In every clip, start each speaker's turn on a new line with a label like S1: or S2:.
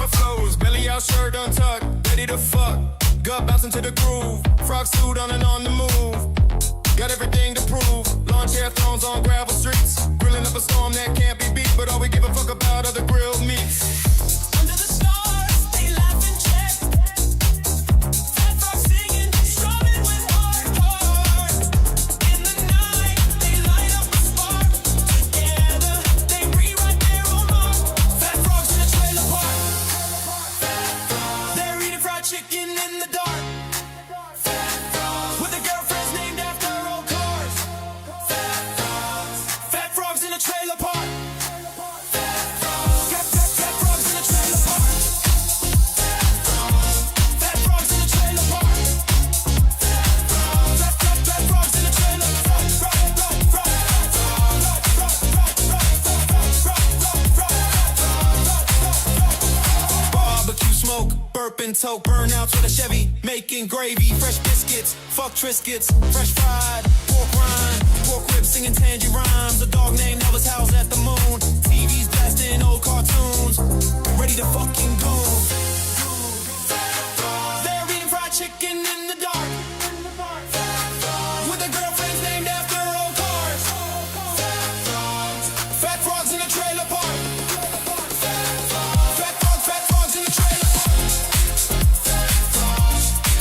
S1: river flows, belly out, shirt untucked, ready to fuck. Gut bouncing to the groove, frog suit on and on the move. Got everything to prove. Lawn chair thrones on gravel streets, grilling up a storm that can't be beat. But all we give a fuck about are the grilled meats. Under the stars, they laugh and check. Fat Frog singing, strumming with hardcore. In the night, they light up a spark. Together, they rewrite their own mark. Fat Frogs in a trailer park. They're eating fried chicken in the dark. With their girlfriends named after old cars. Fat Frogs in a trailer park. Fat Frogs in a trailer park. Fat Frogs in a trailer park. Fat Frogs in a trailer park. Barbecue smoke, burping toke, burnouts with a Chevy, making gravy, fresh biscuits, fuck Triscuits, fresh fried, pork rind, pork ribs singing tangy rhymes, a dog named Elvis howls at the moon, TV's blasting old cartoons, ready to fucking go. They're eating fried chicken in the dark, with their girlfriends named after old cars. Fat Frogs in a trailer park. Fat Frogs in a trailer park.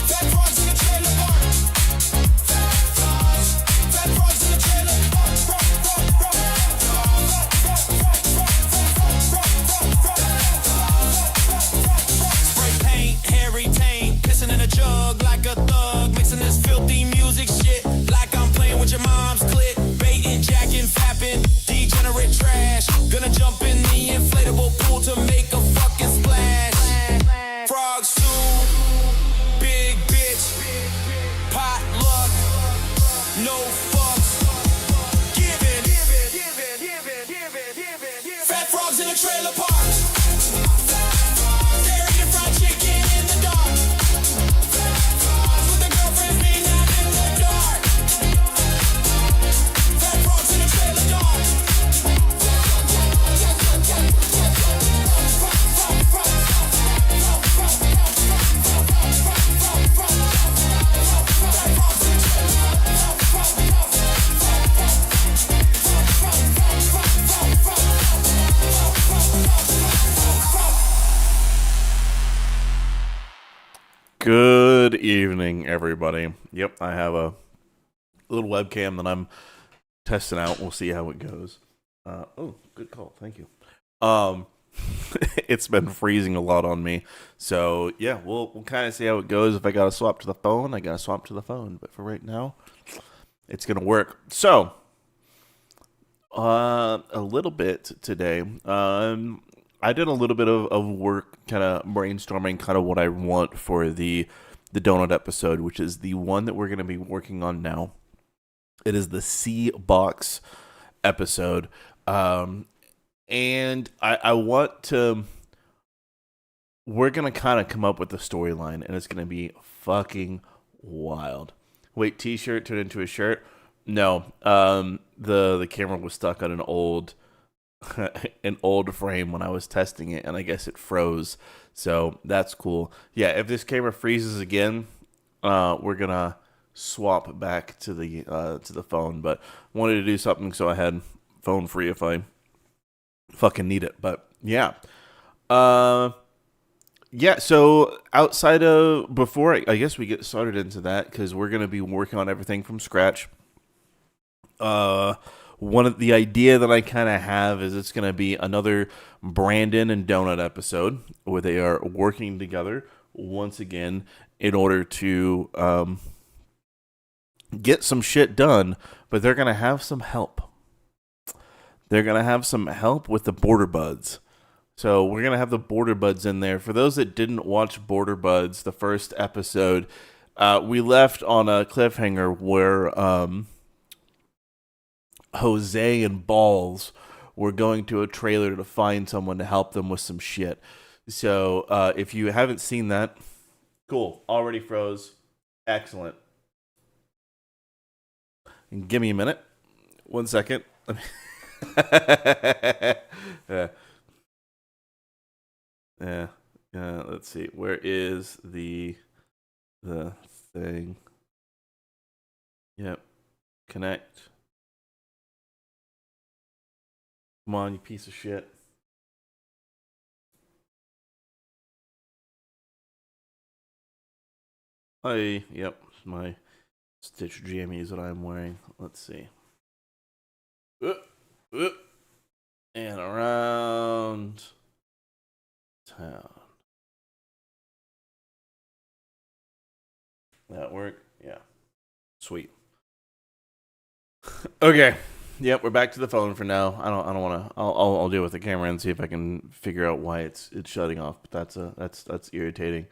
S1: Fat Frogs in a trailer park. Fat Frogs in a trailer park. Spray paint, hairy taint, pissing in a jug like a thug, mixing this filthy music shit like I'm playing with your mom's clit, baiting, jacking, fapping, degenerate trash. Gonna jump in the inflatable pool to make a fucking splash. Frog suit, big bitch, pot luck, no fucks, giving. Fat Frogs in a trailer park. They're eating fried chicken in the dark. With their girlfriends being out in the dark. Fat Frogs in a trailer park.
S2: Good evening, everybody. Yep, I have a little webcam that I'm testing out. We'll see how it goes. Oh, good call. Thank you. It's been freezing a lot on me. So, yeah, we'll kind of see how it goes. If I got to swap to the phone, I got to swap to the phone. But for right now, it's going to work. So, a little bit today. I did a little bit of work, kind of brainstorming kind of what I want for the donut episode, which is the one that we're going to be working on now. It is the C-Box episode. And I want to... We're going to kind of come up with a storyline, and it's going to be fucking wild. Wait, t-shirt turned into a shirt? No. The camera was stuck on an old frame when I was testing it, and I guess it froze. So that's cool. Yeah, if this camera freezes again, we're gonna swap back to the phone. But wanted to do something so I had phone free if I fucking need it. But yeah, yeah. So outside of before I guess we get started into that, because we're gonna be working on everything from scratch. One of the idea that I kind of have is it's going to be another Brandon and Donut episode where they are working together once again in order to get some shit done, but they're going to have some help. They're going to have some help with the Border Buds. So we're going to have the Border Buds in there. For those that didn't watch Border Buds, the first episode, we left on a cliffhanger where... Jose and Balls were going to a trailer to find someone to help them with some shit. So if you haven't seen that, cool. Already froze. Excellent. And give me a minute. 1 second. Yeah. Let's see. Where is the thing? Yep. Connect. Come on, you piece of shit. Yep, my Stitch jammies that I'm wearing. Let's see. And around town. That work? Yeah. Sweet. Okay. Yep, we're back to the phone for now. I don't want to. I'll deal with the camera and see if I can figure out why it's shutting off. But that's irritating.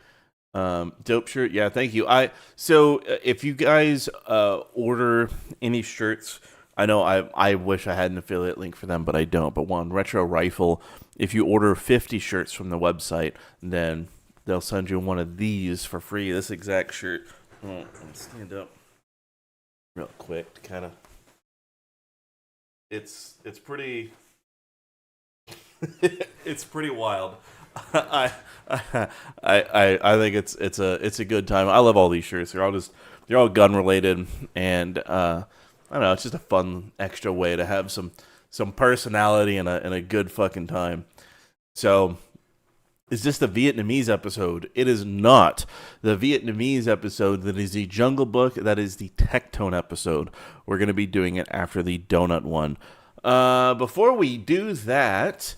S2: Dope shirt. Yeah, thank you. If you guys order any shirts, I know I wish I had an affiliate link for them, but I don't. But one Retro Rifle, if you order 50 shirts from the website, then they'll send you one of these for free. This exact shirt. Oh, let me stand up real quick to kind of. It's pretty. It's pretty wild. I think it's a good time. I love all these shirts. They're all gun related, and I don't know. It's just a fun extra way to have some personality and a good fucking time. So, is this the Vietnamese episode? It is not the Vietnamese episode. That is the Jungle Book. That is the Tectone episode. We're going to be doing it after the Donut one. Before we do that,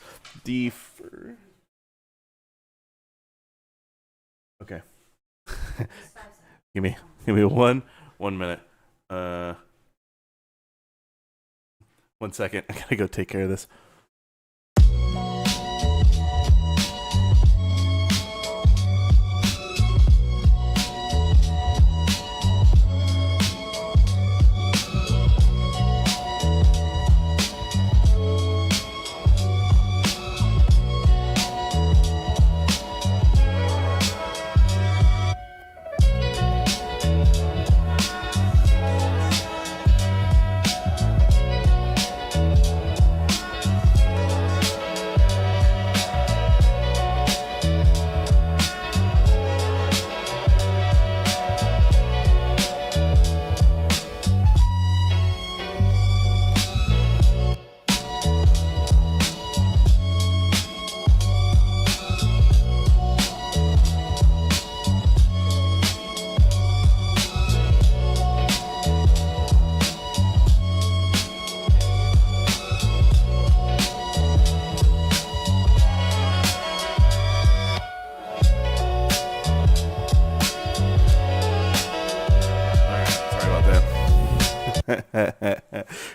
S2: okay. give me 1 minute. 1 second. I gotta go take care of this.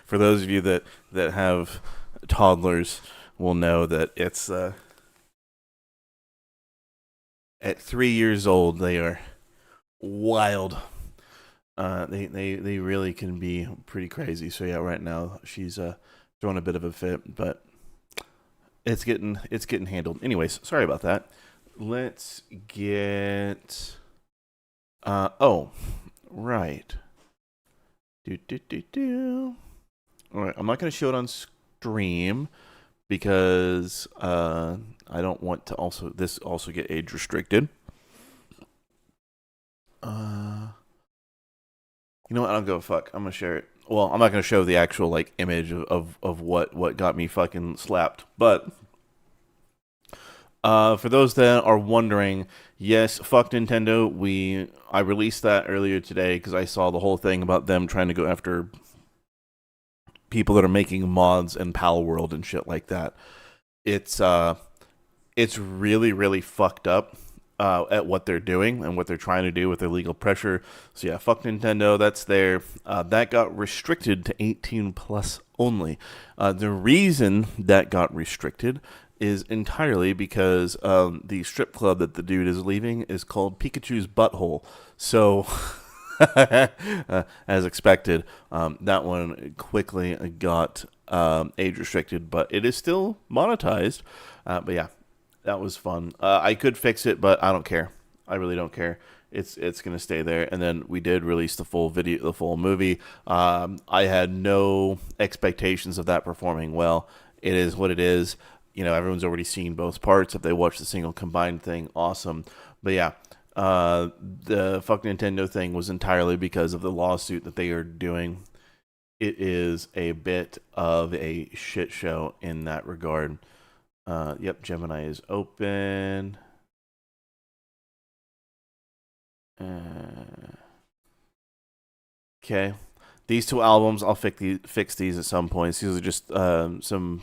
S2: For those of you that have toddlers will know that it's at 3 years old they are wild. They really can be pretty crazy. So yeah, right now she's throwing a bit of a fit, but it's getting handled. Anyways, sorry about that. Let's get oh, right. All right, I'm not going to show it on stream because I don't want to also get age restricted. You know what? I don't give a fuck. I'm going to share it. Well, I'm not going to show the actual like image of what got me fucking slapped, but for those that are wondering, yes, fuck Nintendo. I released that earlier today because I saw the whole thing about them trying to go after people that are making mods in Pal World and shit like that. It's really, really fucked up at what they're doing and what they're trying to do with their legal pressure. So yeah, fuck Nintendo. That's there. That got restricted to 18 plus only. The reason that got restricted is entirely because the strip club that the dude is leaving is called Pikachu's Butthole. So, as expected, that one quickly got age restricted, but it is still monetized. But yeah, that was fun. I could fix it, but I don't care. I really don't care. It's gonna stay there. And then we did release the full movie. I had no expectations of that performing well. It is what it is. everyone's already seen both parts. If they watch the single combined thing, awesome. But yeah, the fuck Nintendo thing was entirely because of the lawsuit that they are doing. It is a bit of a shit show in that regard. Yep, Gemini is open. Okay. These two albums, I'll fix these at some points. These are just some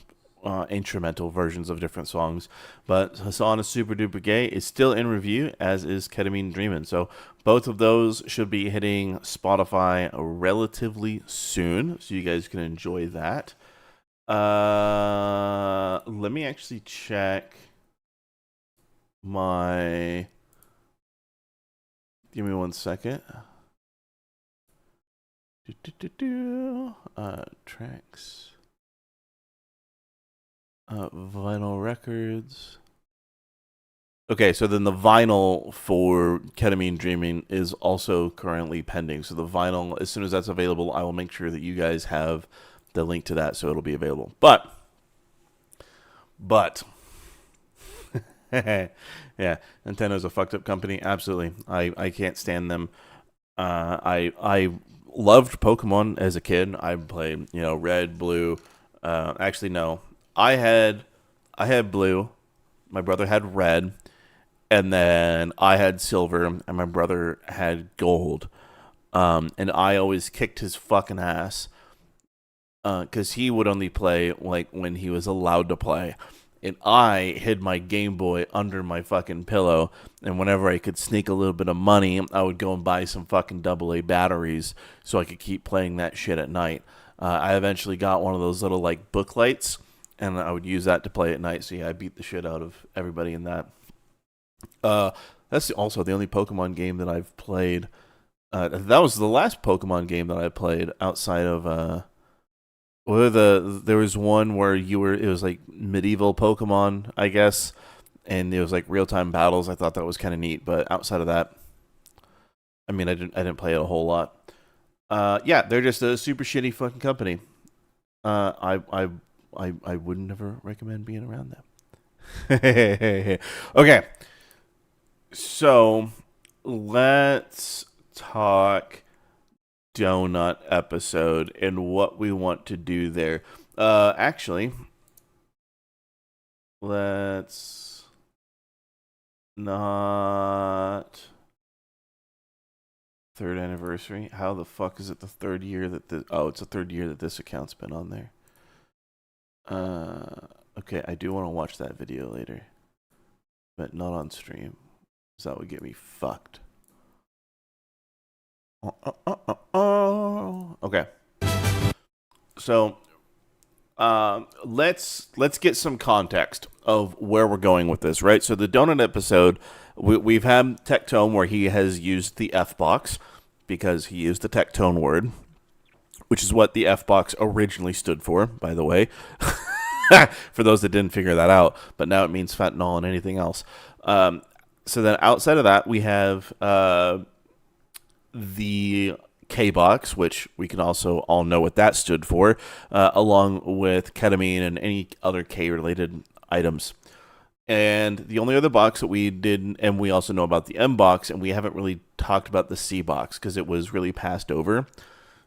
S2: instrumental versions of different songs. But Hassan is Super Duper Gay is still in review, as is Ketamine Dreamin'. So both of those should be hitting Spotify relatively soon, so you guys can enjoy that. Let me actually check my... Give me 1 second. Tracks. Vinyl records. Okay, so then the vinyl for Ketamine Dreamin' is also currently pending. So the vinyl, as soon as that's available, I will make sure that you guys have the link to that, so it'll be available. But yeah, Nintendo's a fucked up company. Absolutely, I can't stand them. I loved Pokemon as a kid. I played, Red, Blue. Actually, no, I had Blue. My brother had Red, and then I had Silver, and my brother had Gold. And I always kicked his fucking ass, because he would only play like when he was allowed to play. And I hid my Game Boy under my fucking pillow, and whenever I could sneak a little bit of money, I would go and buy some fucking AA batteries so I could keep playing that shit at night. I eventually got one of those little like book lights, and I would use that to play at night. So yeah, I beat the shit out of everybody in that. That's also the only Pokemon game that I've played. That was the last Pokemon game that I played outside of there was one where it was like medieval Pokemon, I guess, and it was like real-time battles. I thought that was kind of neat, but outside of that, I mean, I didn't play it a whole lot. Yeah, they're just a super shitty fucking company. I would never recommend being around them. Okay, so let's talk donut episode and what we want to do there. Actually, let's not... Third anniversary. How the fuck is it the third year that it's the third year that this account's been on there. Okay, I do want to watch that video later, but not on stream, so that would get me fucked. Okay. So, let's get some context of where we're going with this, right? So the donut episode, we've had Tectone where he has used the F-box because he used the Tectone word, which is what the F-box originally stood for, by the way, for those that didn't figure that out. But now it means fentanyl and anything else. So then outside of that, we have the K-box, which we can also all know what that stood for, along with ketamine and any other K-related items. And the only other box that we did, and we also know about the M-box, and we haven't really talked about the C-box because it was really passed over.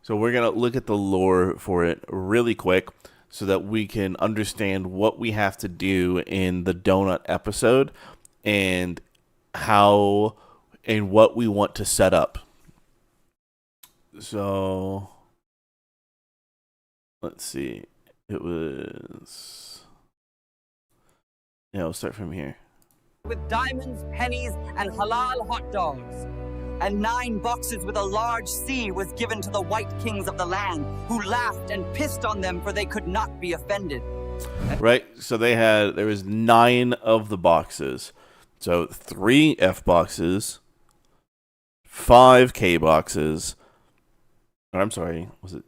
S2: So we're going to look at the lore for it really quick so that we can understand what we have to do in the donut episode and how and what we want to set up. So, let's see. It was... Yeah, we'll start from here.
S3: With diamonds, pennies, and halal hot dogs. And 9 boxes with a large C was given to the white kings of the land, who laughed and pissed on them, for they could not be offended.
S2: Right, so there was 9 of the boxes. So 3 F boxes, 5 K boxes. I'm sorry, was it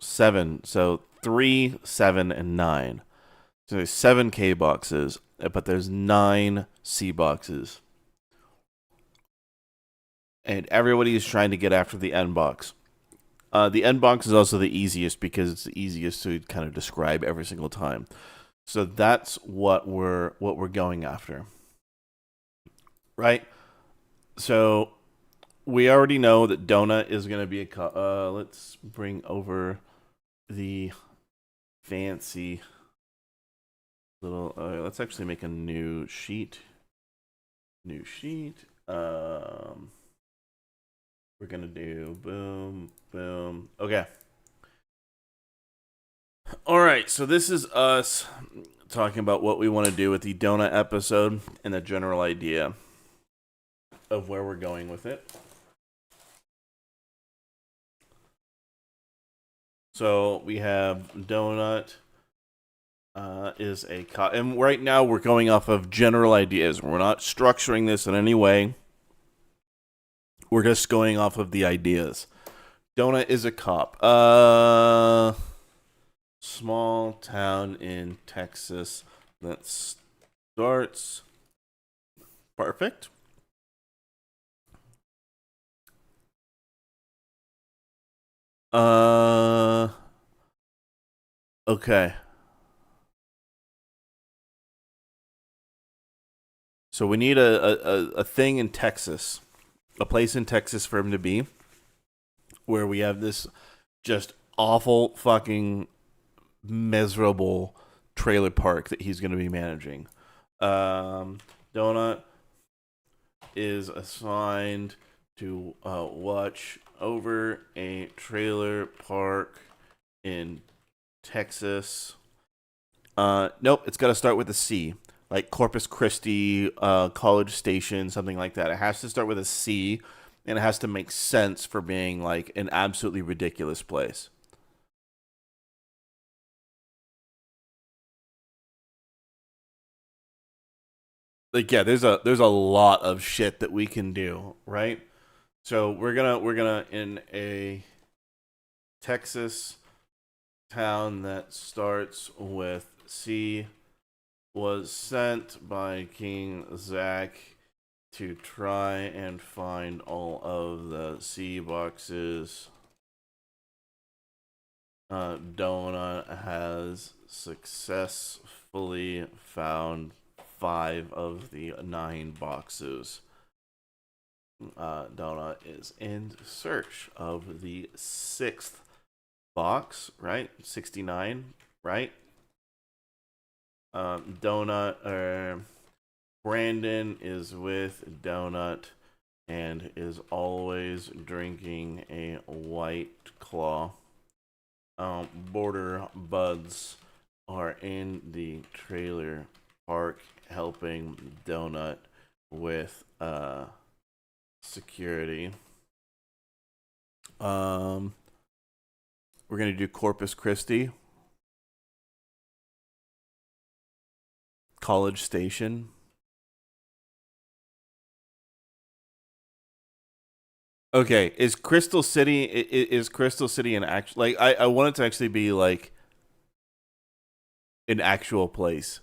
S2: 7? So 3, 7, and 9. So there's 7 K boxes, but there's 9 C boxes. And everybody is trying to get after the N box. The end box is also the easiest because it's the easiest to kind of describe every single time. So that's what we're going after, right? So we already know that Donut is going to be a. Let's bring over the fancy little. Let's actually make a new sheet. New sheet. We're gonna do boom, boom. Okay. All right. So this is us talking about what we want to do with the donut episode and the general idea of where we're going with it. So we have donut is a and right now we're going off of general ideas. We're not structuring this in any way. We're just going off of the ideas. Donut is a cop. Small town in Texas that starts. Perfect. Okay. So we need a thing in Texas, a place in Texas for him to be, where we have this just awful fucking miserable trailer park that he's going to be managing. Donut is assigned to watch over a trailer park in Texas. Nope, it's got to start with a C. Like Corpus Christi, College Station, something like that. It has to start with a C, and it has to make sense for being like an absolutely ridiculous place. Like, yeah, there's a lot of shit that we can do, right? So we're gonna in a Texas town that starts with C, was sent by King Zach to try and find all of the C boxes. Donut has successfully found 5 of the 9 boxes. Donut is in search of the 6th box, right? 69, right? Brandon is with Donut and is always drinking a White Claw. Border Buds are in the trailer park helping Donut with security. We're gonna do Corpus Christi, College Station. Okay, is Crystal City an actual, like, I want it to actually be like an actual place?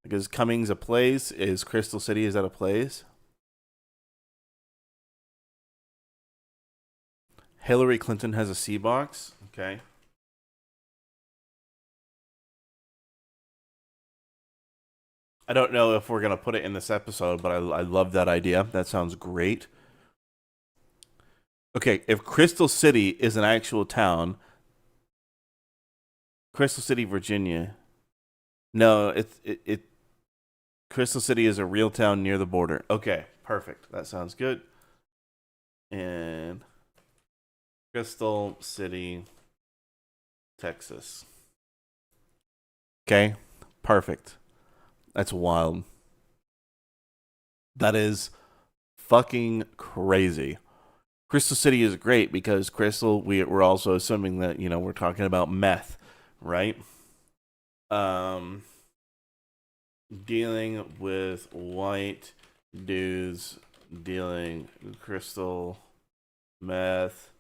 S2: Like, is Cummings a place? Is Crystal City, is that a place? Hillary Clinton has a C box. Okay. I don't know if we're gonna put it in this episode, but I love that idea. That sounds great. Okay, if Crystal City is an actual town, Crystal City, Virginia. No, it Crystal City is a real town near the border. Okay, perfect. That sounds good. And Crystal City, Texas. Okay, perfect. That's wild. That is fucking crazy. Crystal City is great because Crystal, we're also assuming that, we're talking about meth, right? Dealing with white dudes dealing crystal meth.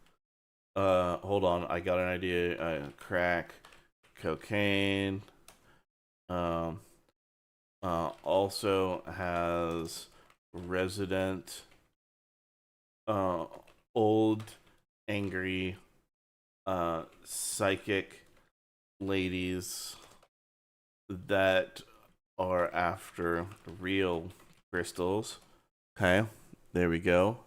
S2: Hold on, I got an idea. Crack, cocaine. Also has resident old angry psychic ladies that are after real crystals. Okay, there we go.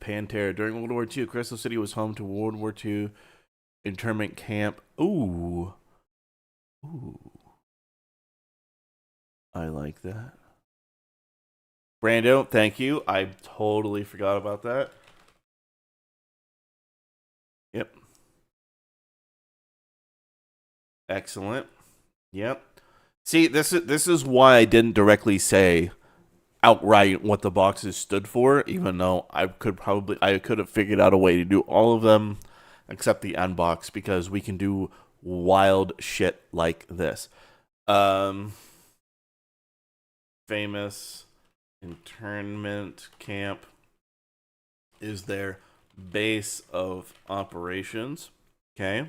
S2: Pantera. During World War II, Crystal City was home to World War II internment camp. Ooh. Ooh. I like that. Brando, thank you. I totally forgot about that. Yep. Excellent. Yep. See, this is why I didn't directly say outright what the boxes stood for, even though I could have figured out a way to do all of them except the unbox, because we can do wild shit like this. Famous internment camp is their base of operations. Okay.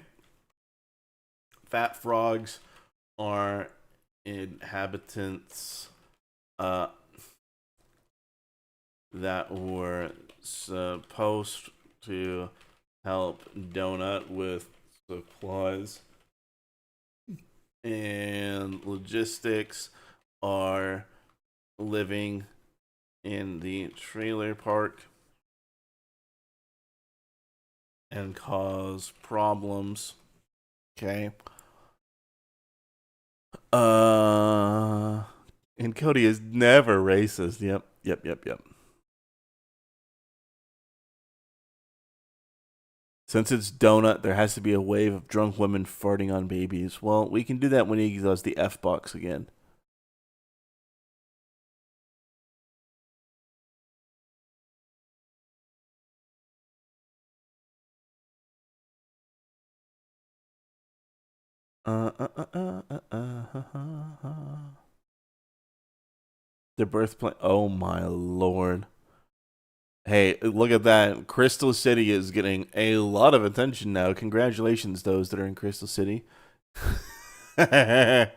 S2: Fat frogs are inhabitants that were supposed to help Donut with supplies and logistics, are living in the trailer park and cause problems. Okay. And Cody is never racist. Yep. Since it's Donut, there has to be a wave of drunk women farting on babies. Well, we can do that when he does the F box again. The birthplace. Oh my lord. Hey, look at that. Crystal City is getting a lot of attention now. Congratulations, those that are in Crystal City. What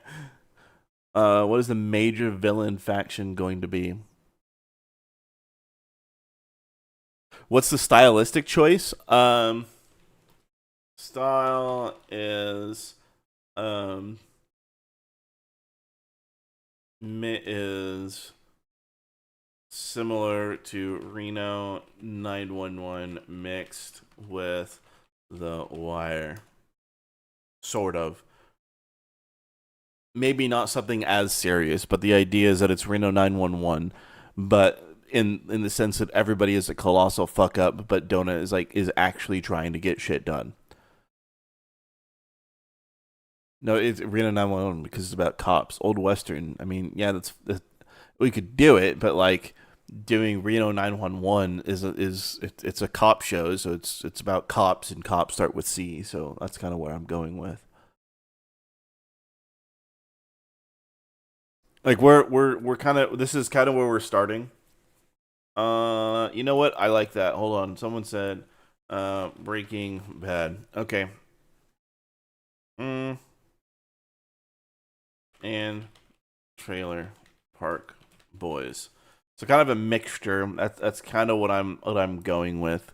S2: is the major villain faction going to be? What's the stylistic choice? Style is similar to Reno 911 mixed with The Wire. Sort of. Maybe not something as serious, but the idea is that it's Reno 911, but in the sense that everybody is a colossal fuck up, but Donut is actually trying to get shit done. No, it's Reno 911 because it's about cops. Old Western. I mean, yeah, that's we could do it, but like doing Reno 911 it's a cop show, so it's about cops, and cops start with C, so that's kind of where I'm going with. Like we're kind of, this is kind of where we're starting. You know what? I like that. Hold on. Someone said Breaking Bad. Okay. And Trailer Park Boys. So kind of a mixture. That's kind of what I'm going with.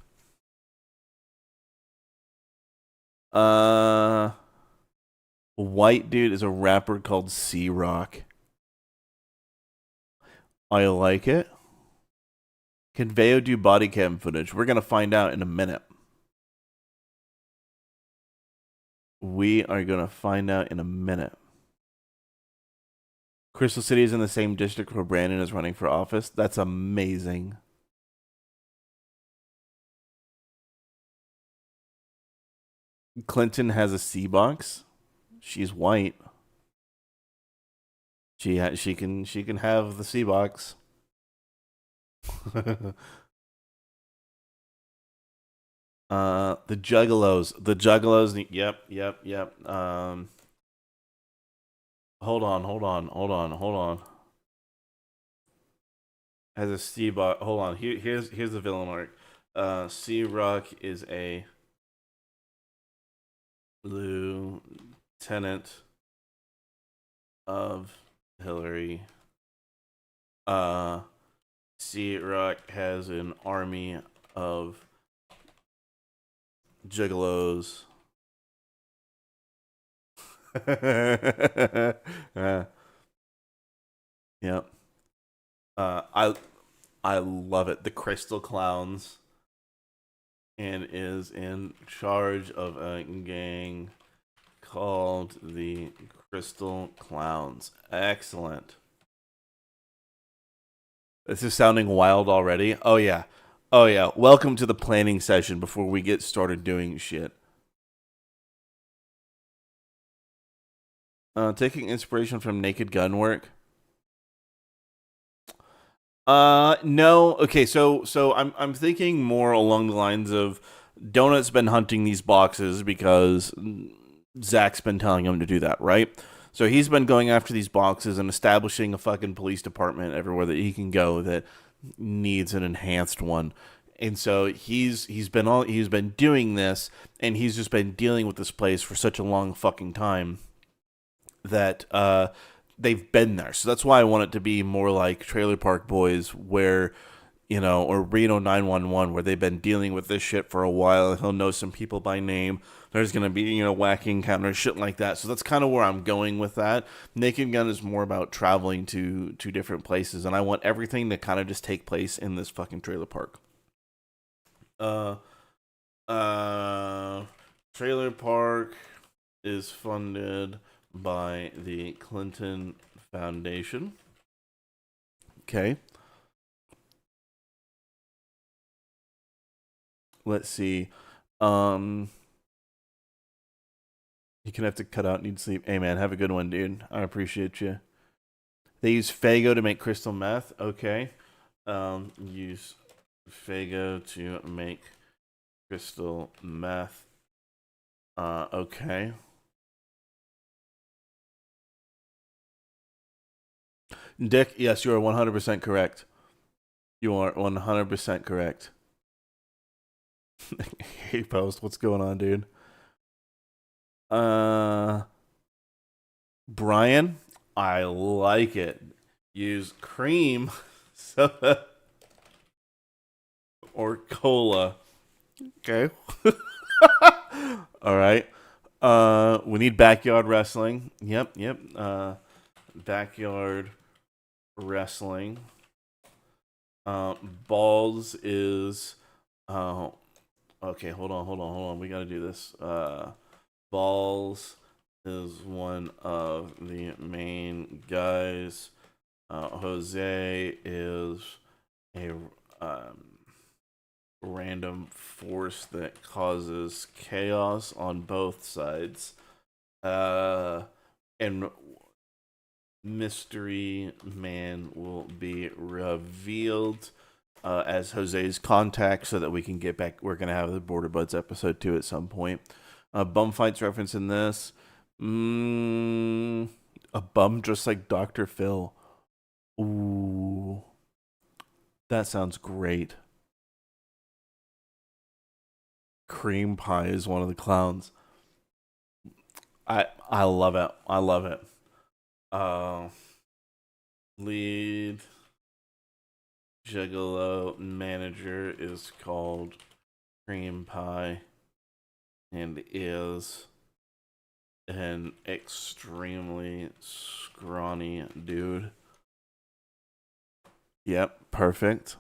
S2: White dude is a rapper called C-Rock. I like it. Can Veo do body cam footage? We're gonna find out in a minute. We are gonna find out in a minute. Crystal City is in the same district where Brandon is running for office. That's amazing. Clinton has a C box. She's white. She can have the C box. The Juggalos. Yep. Hold on. Has a C box. Hold on. Here's the villain arc. C-Rock is a lieutenant of Hillary. Sea Rock has an army of gigolos. Yep. I love it. The Crystal Clowns, and is in charge of a gang called the Crystal Clowns. Excellent. This is sounding wild already. Oh yeah. Oh yeah. Welcome to the planning session before we get started doing shit. Taking inspiration from Naked Gun work. No. Okay, so I'm thinking more along the lines of Donut's been hunting these boxes because Zach's been telling him to do that, right? So he's been going after these boxes and establishing a fucking police department everywhere that he can go that needs an enhanced one. And so he's been doing this, and he's just been dealing with this place for such a long fucking time that they've been there. So that's why I want it to be more like Trailer Park Boys, where, you know, or Reno 911, where they've been dealing with this shit for a while. He'll know some people by name. There's going to be, you know, wacky encounters, shit like that. So that's kind of where I'm going with that. Naked Gun is more about traveling to different places, and I want everything to kind of just take place in this fucking trailer park. Trailer park is funded by the Clinton Foundation. Okay. Let's see. You can have to cut out, need sleep. Hey man, have a good one, dude. I appreciate you. They use Faygo to make crystal meth. Okay. Use Faygo to make crystal meth. Okay. Dick, yes, you are 100% correct. You are 100% correct. Hey, Post, what's going on, dude? Brian, I like it. Use cream soda or cola. Okay. All right. We need backyard wrestling. Yep. Backyard wrestling. Balls is okay, hold on. We gotta do this. Balls is one of the main guys. Jose is a random force that causes chaos on both sides. And Mystery Man will be revealed as Jose's contact, so that we can get back. We're gonna have the Border Buds episode 2 at some point. Bum fights reference in this. A bum just like Dr. Phil. Ooh, that sounds great. Cream Pie is one of the clowns. I love it. I love it. Lead Gigolo manager is called Cream Pie and is an extremely scrawny dude. Yep, perfect.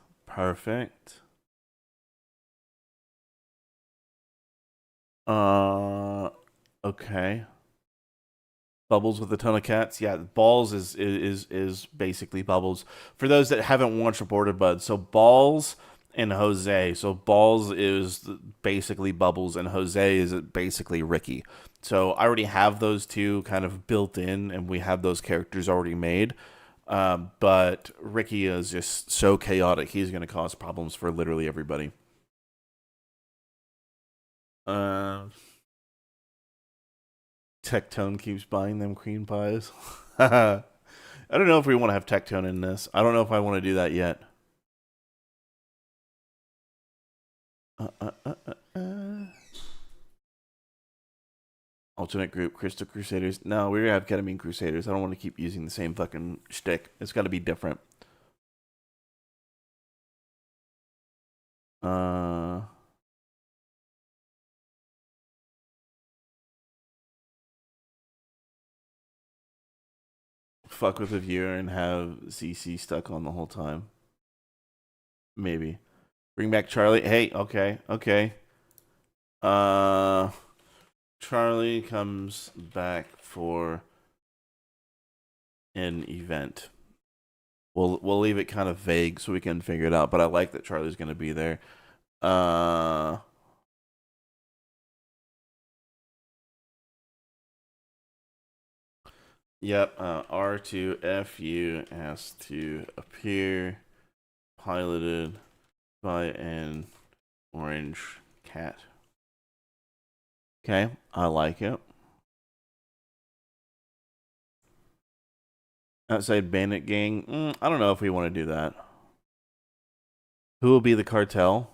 S2: Okay. Bubbles with a ton of cats. Yeah, Balls is basically Bubbles. For those that haven't watched Border Buds, so Balls and Jose. So Balls is basically Bubbles, and Jose is basically Ricky. So I already have those two kind of built in, and we have those characters already made. But Ricky is just so chaotic; he's going to cause problems for literally everybody. Tectone keeps buying them cream pies. I don't know if we want to have Tectone in this. I don't know if I want to do that yet. Alternate group, Crystal Crusaders. No, we're gonna have Ketamine Crusaders. I don't want to keep using the same fucking shtick. It's got to be different. Uh, fuck with the viewer and have CC stuck on the whole time. Maybe. Bring back Charlie. Hey, okay, okay. Charlie comes back for an event. We'll leave it kind of vague so we can figure it out, but I like that Charlie's going to be there. Yep, R2FU has to appear piloted by an orange cat. Okay, I like it. Outside Bandit Gang, I don't know if we want to do that. Who will be the cartel?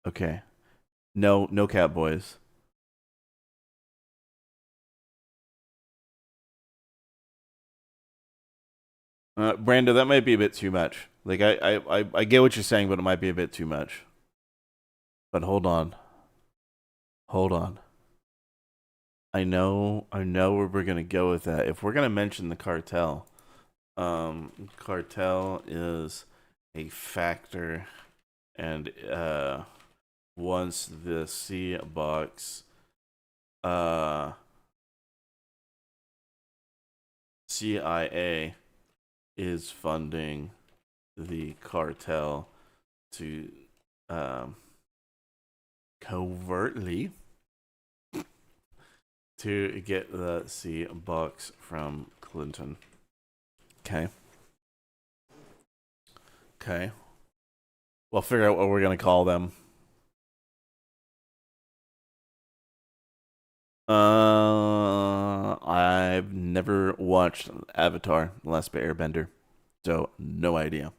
S2: Okay. No cat boys. Brando, that might be a bit too much. Like I get what you're saying, but it might be a bit too much. But hold on. Hold on. I know where we're gonna go with that. If we're gonna mention the cartel, cartel is a factor, and once the C box CIA is funding the cartel to covertly to get the C box from Clinton. Okay. Okay. We'll figure out what we're gonna call them. I've never watched Avatar: The Last Airbender, so no idea.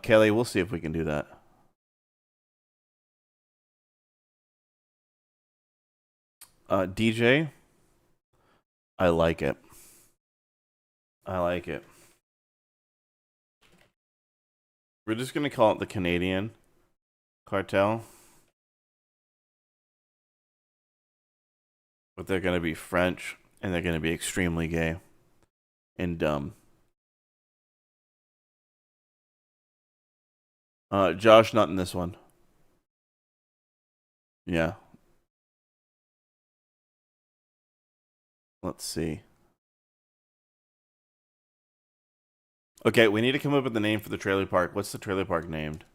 S2: Kelly, we'll see if we can do that. DJ, I like it. I like it. We're just gonna call it the Canadian cartel. But they're gonna be French and they're gonna be extremely gay and dumb. Josh, not in this one. Yeah. Let's see. Okay, we need to come up with a name for the trailer park. What's the trailer park named?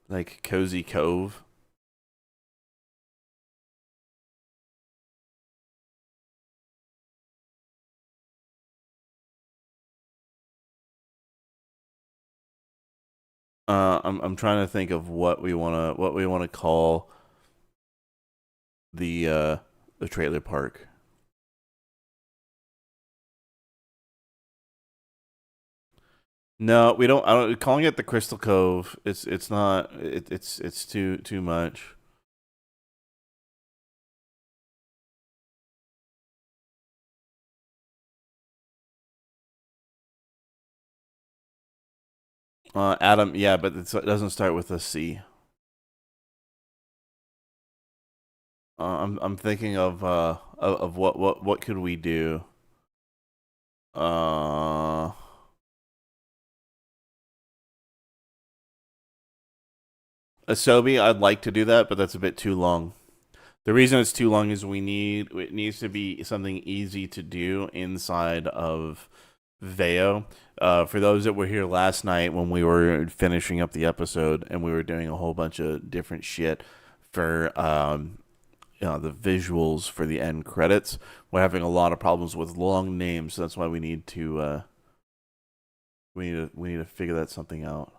S2: Like Cozy Cove? I'm trying to think of what we wanna call the trailer park. No, we don't. I don't. Calling it the Crystal Cove. It's not. It's too much. Adam. Yeah, but it doesn't start with a C. I'm thinking of what could we do? Asobi, I'd like to do that, but that's a bit too long. The reason it's too long is it needs to be something easy to do inside of Veo. For those that were here last night when we were finishing up the episode and we were doing a whole bunch of different shit for the visuals for the end credits, we're having a lot of problems with long names. So that's why we need to figure that something out.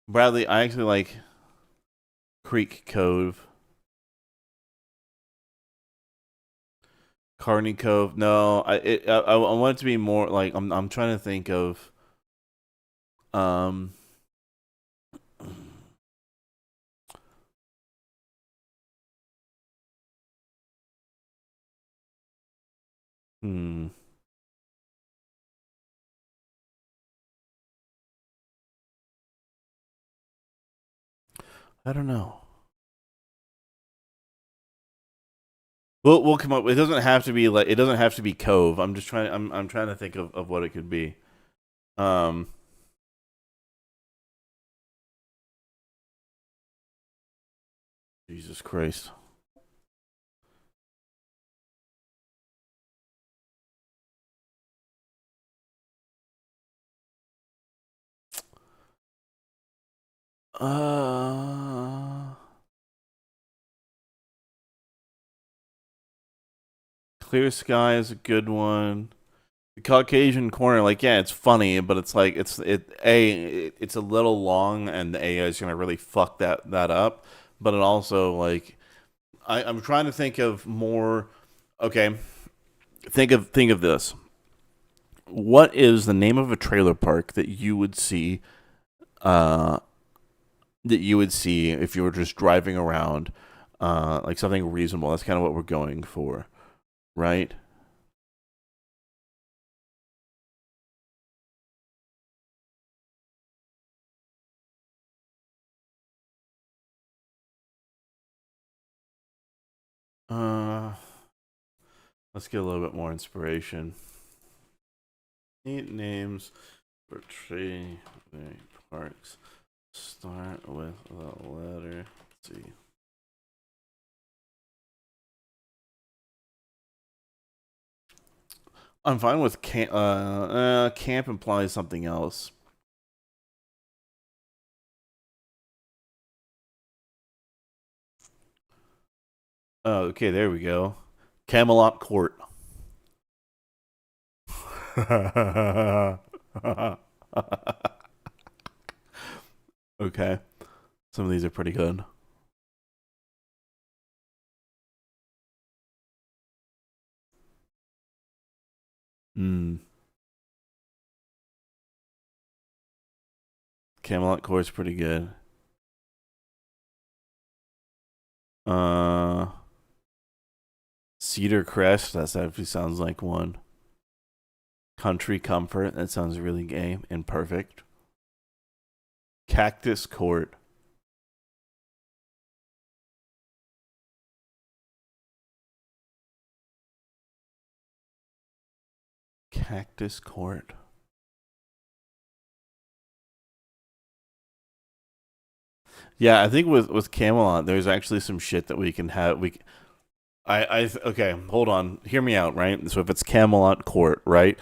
S2: Bradley, I actually like Creek Cove. Carney Cove. No, I want it to be more like I'm trying to think of um hmm I don't know. We'll come up. It doesn't have to be like it doesn't have to be Cove. I'm just trying. I'm trying to think of what it could be. Um. Jesus Christ. Uh. Clear Sky is a good one. The Caucasian Corner, like yeah, it's funny, but it's like it's a little long, and the AI is gonna really fuck that up. But it also like I'm trying to think of more. Okay, think of this. What is the name of a trailer park that you would see? Uh, that you would see if you were just driving around, like something reasonable. That's kind of what we're going for, right? Uh, let's get a little bit more inspiration. Neat names for tree parks. Start with the letter. Let's see. I'm fine with camp. Camp implies something else. Oh, okay, there we go. Camelot Court. Okay, some of these are pretty good. Hmm. Camelot Court's pretty good. Uh, Cedar Crest. That actually sounds like one. Country Comfort. That sounds really gay and perfect. Cactus Court. Cactus Court. Yeah, I think with Camelot, there's actually some shit that we can have. Okay, hold on, hear me out, right? So if it's Camelot Court, right,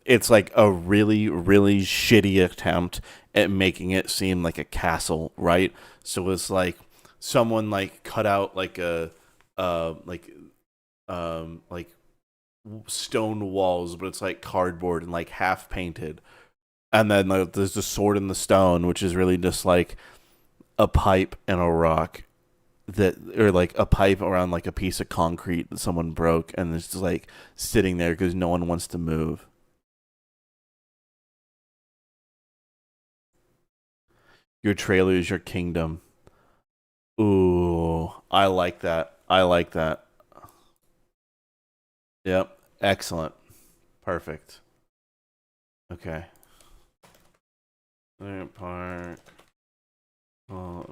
S2: it's like a really really shitty attempt at making it seem like a castle, right? So it's like someone like cut out like a like stone walls, but it's like cardboard and like half painted, and then like, there's the sword in the stone, which is really just like a pipe and a rock that, or like a pipe around like a piece of concrete that someone broke, and it's just like sitting there because no one wants to move. Your trailer is your kingdom. Ooh, I like that. I like that. Yep, excellent, perfect. Okay. Park. Oh,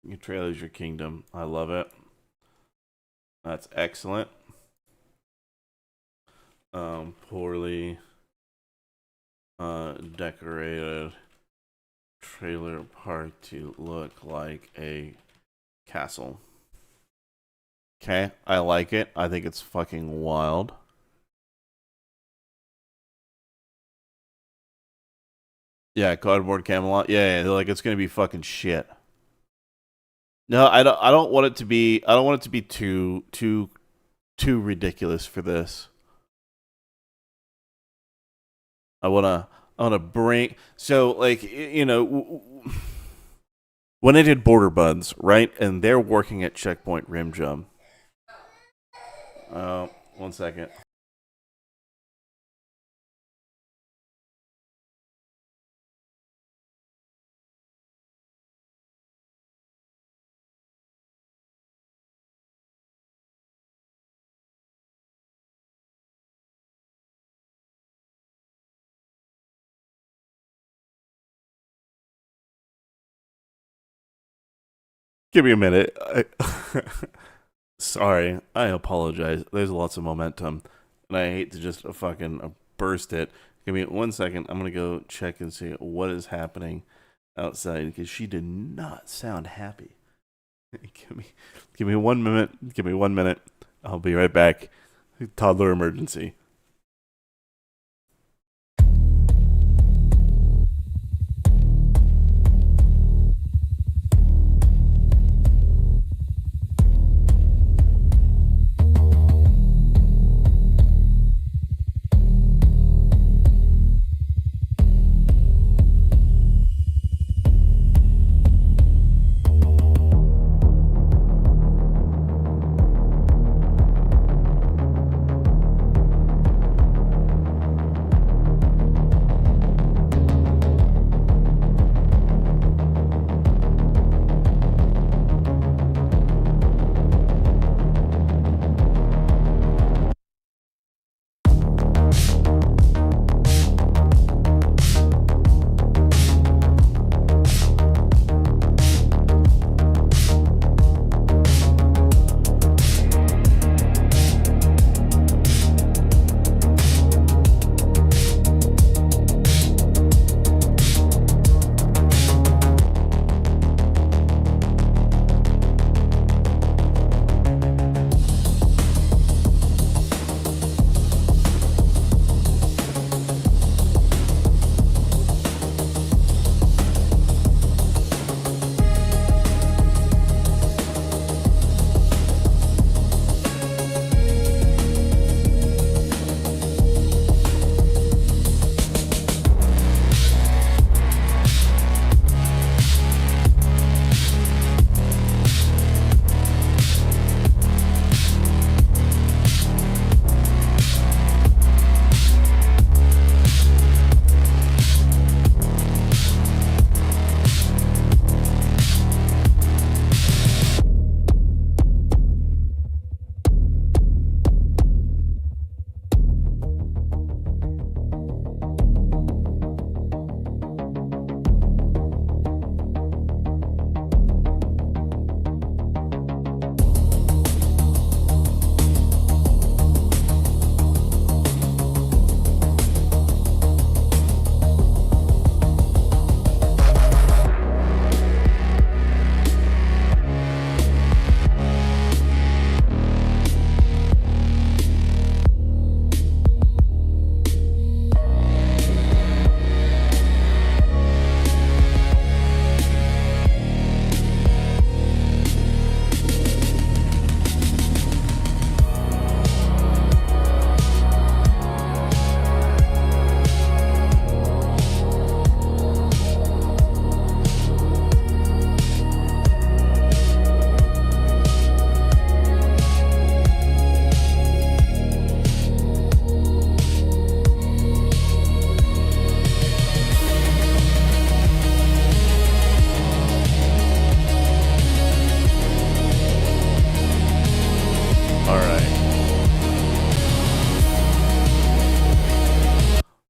S2: your trailer's your kingdom. I love it. That's excellent. Poorly decorated trailer park to look like a castle. Okay, I like it. I think it's fucking wild. Yeah, cardboard Camelot. Yeah, they're like it's gonna be fucking shit. No, I don't. I don't want it to be. I don't want it to be too ridiculous for this. I wanna. I wanna bring. So like you know. when I did Border Buds, right, and they're working at Checkpoint Rim Jump. One second. Give me a minute. Sorry, I apologize. There's lots of momentum, and I hate to just fucking burst it. Give me 1 second. I'm gonna go check and see what is happening outside because she did not sound happy. Give me 1 minute. Give me 1 minute. I'll be right back. Toddler emergency.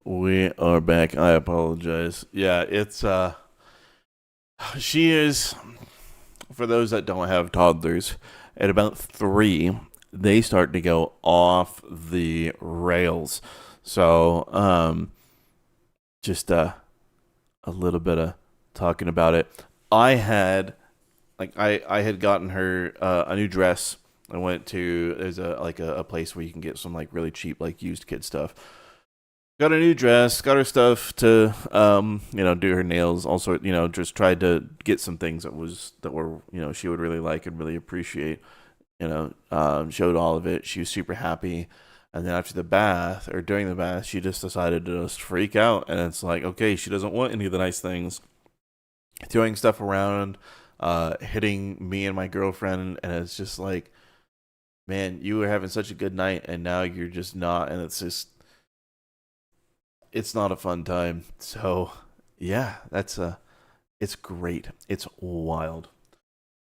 S2: We are back. I apologize. Yeah, it's she is, for those that don't have toddlers, at about 3, they start to go off the rails. So, just a little bit of talking about it. I had I had gotten her a new dress. I went to there's a place where you can get some like really cheap like used kid stuff. Got a new dress, got her stuff to do her nails, also just tried to get some things that were she would really like and really appreciate. Showed all of it. She was super happy. And then after the bath or during the bath, she just decided to just freak out. And it's like, okay, she doesn't want any of the nice things. throwing stuff around, hitting me and my girlfriend, and it's just like, man, you were having such a good night, and now you're just not, and it's not a fun time. So yeah, it's great. It's wild.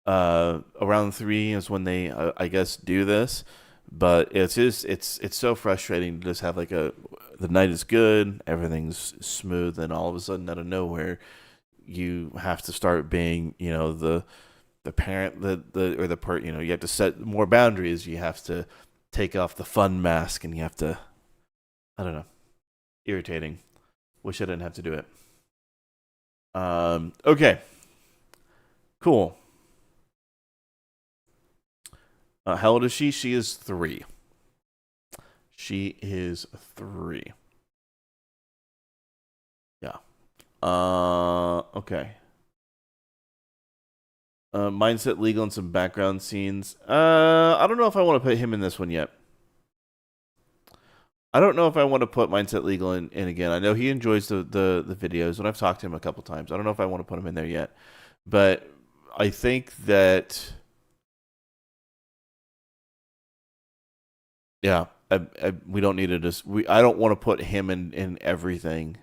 S2: Around 3 is when they, I guess, do this, but it's so frustrating to just have like the night is good, everything's smooth, and all of a sudden out of nowhere you have to start being, the parent, the or the part, you have to set more boundaries. You have to take off the fun mask, and you have to, I don't know, irritating. Wish I didn't have to do it. Okay, cool. How old is she? She is 3. She is 3. Yeah. Okay. Mindset Legal and some background scenes. I don't know if I want to put him in this one yet. I don't know if I want to put Mindset Legal in again. I know he enjoys the videos, and I've talked to him a couple times. I don't know if I want to put him in there yet. But I think that, yeah, we don't need to just. I don't want to put him in everything,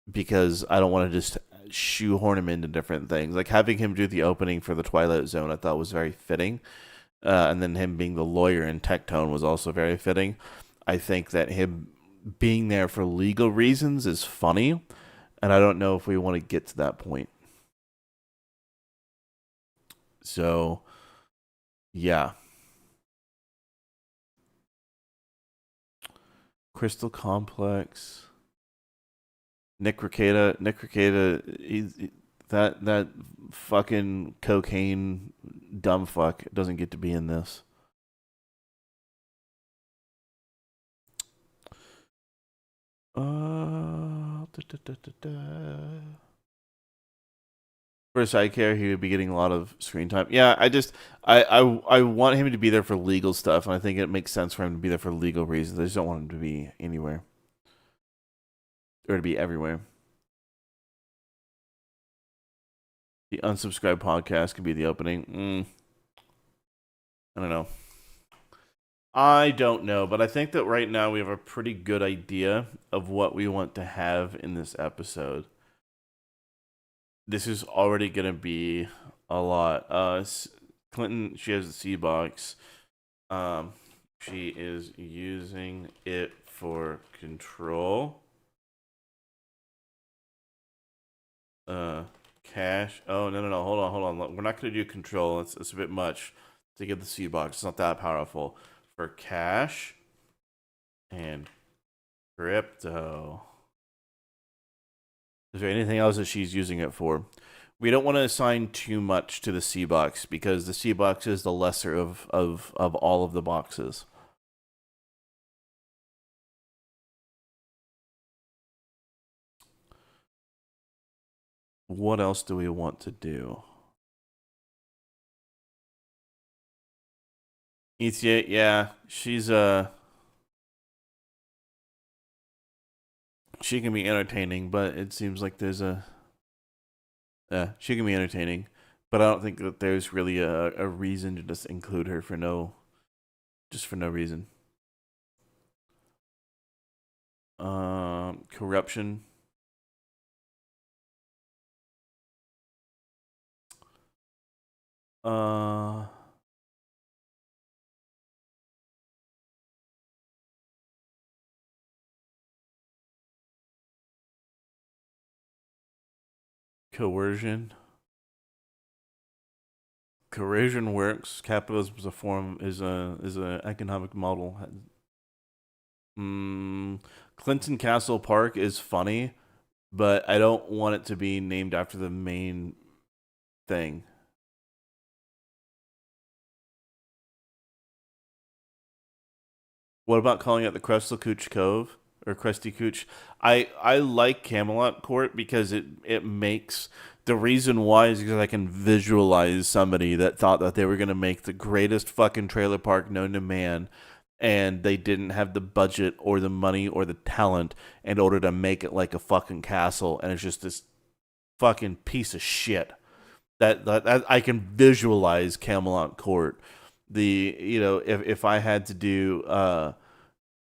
S2: because I don't want to just shoehorn him into different things. Like having him do the opening for the Twilight Zone, I thought was very fitting, and then him being the lawyer in Tectone was also very fitting. I think that him being there for legal reasons is funny, and I don't know if we want to get to that point. So, yeah. Crystal Complex. Nick Rekieta, that fucking cocaine dumb fuck doesn't get to be in this. For Sidecare, he would be getting a lot of screen time. Yeah, I want him to be there for legal stuff, and I think it makes sense for him to be there for legal reasons. I just don't want him to be anywhere. Or to be everywhere. The Unsubscribed podcast could be the opening. I don't know. I don't know, but I think that right now we have a pretty good idea of what we want to have in this episode. This is already going to be a lot. Clinton, she has the C box. She is using it for control. Cash. Oh, no. Hold on. We're not going to do control. It's a bit much to get the C box. It's not that powerful. For cash and crypto. Is there anything else that she's using it for? We don't want to assign too much to the C box, because the C box is the lesser of all of the boxes. What else do we want to do? ETA, yeah, she's she can be entertaining, but it seems like there's she can be entertaining, but I don't think that there's really a reason to just include her for no reason. Corruption. Coercion. Coercion works. Capitalism is a form, is a economic model. Clinton Castle Park is funny, but I don't want it to be named after the main thing. What about calling it the Crystal Cooch Cove or Krusty Cooch? I like Camelot Court because it makes, the reason why is because I can visualize somebody that thought that they were going to make the greatest fucking trailer park known to man, and they didn't have the budget or the money or the talent in order to make it like a fucking castle, and it's just this fucking piece of shit. That I can visualize Camelot Court. If I had to do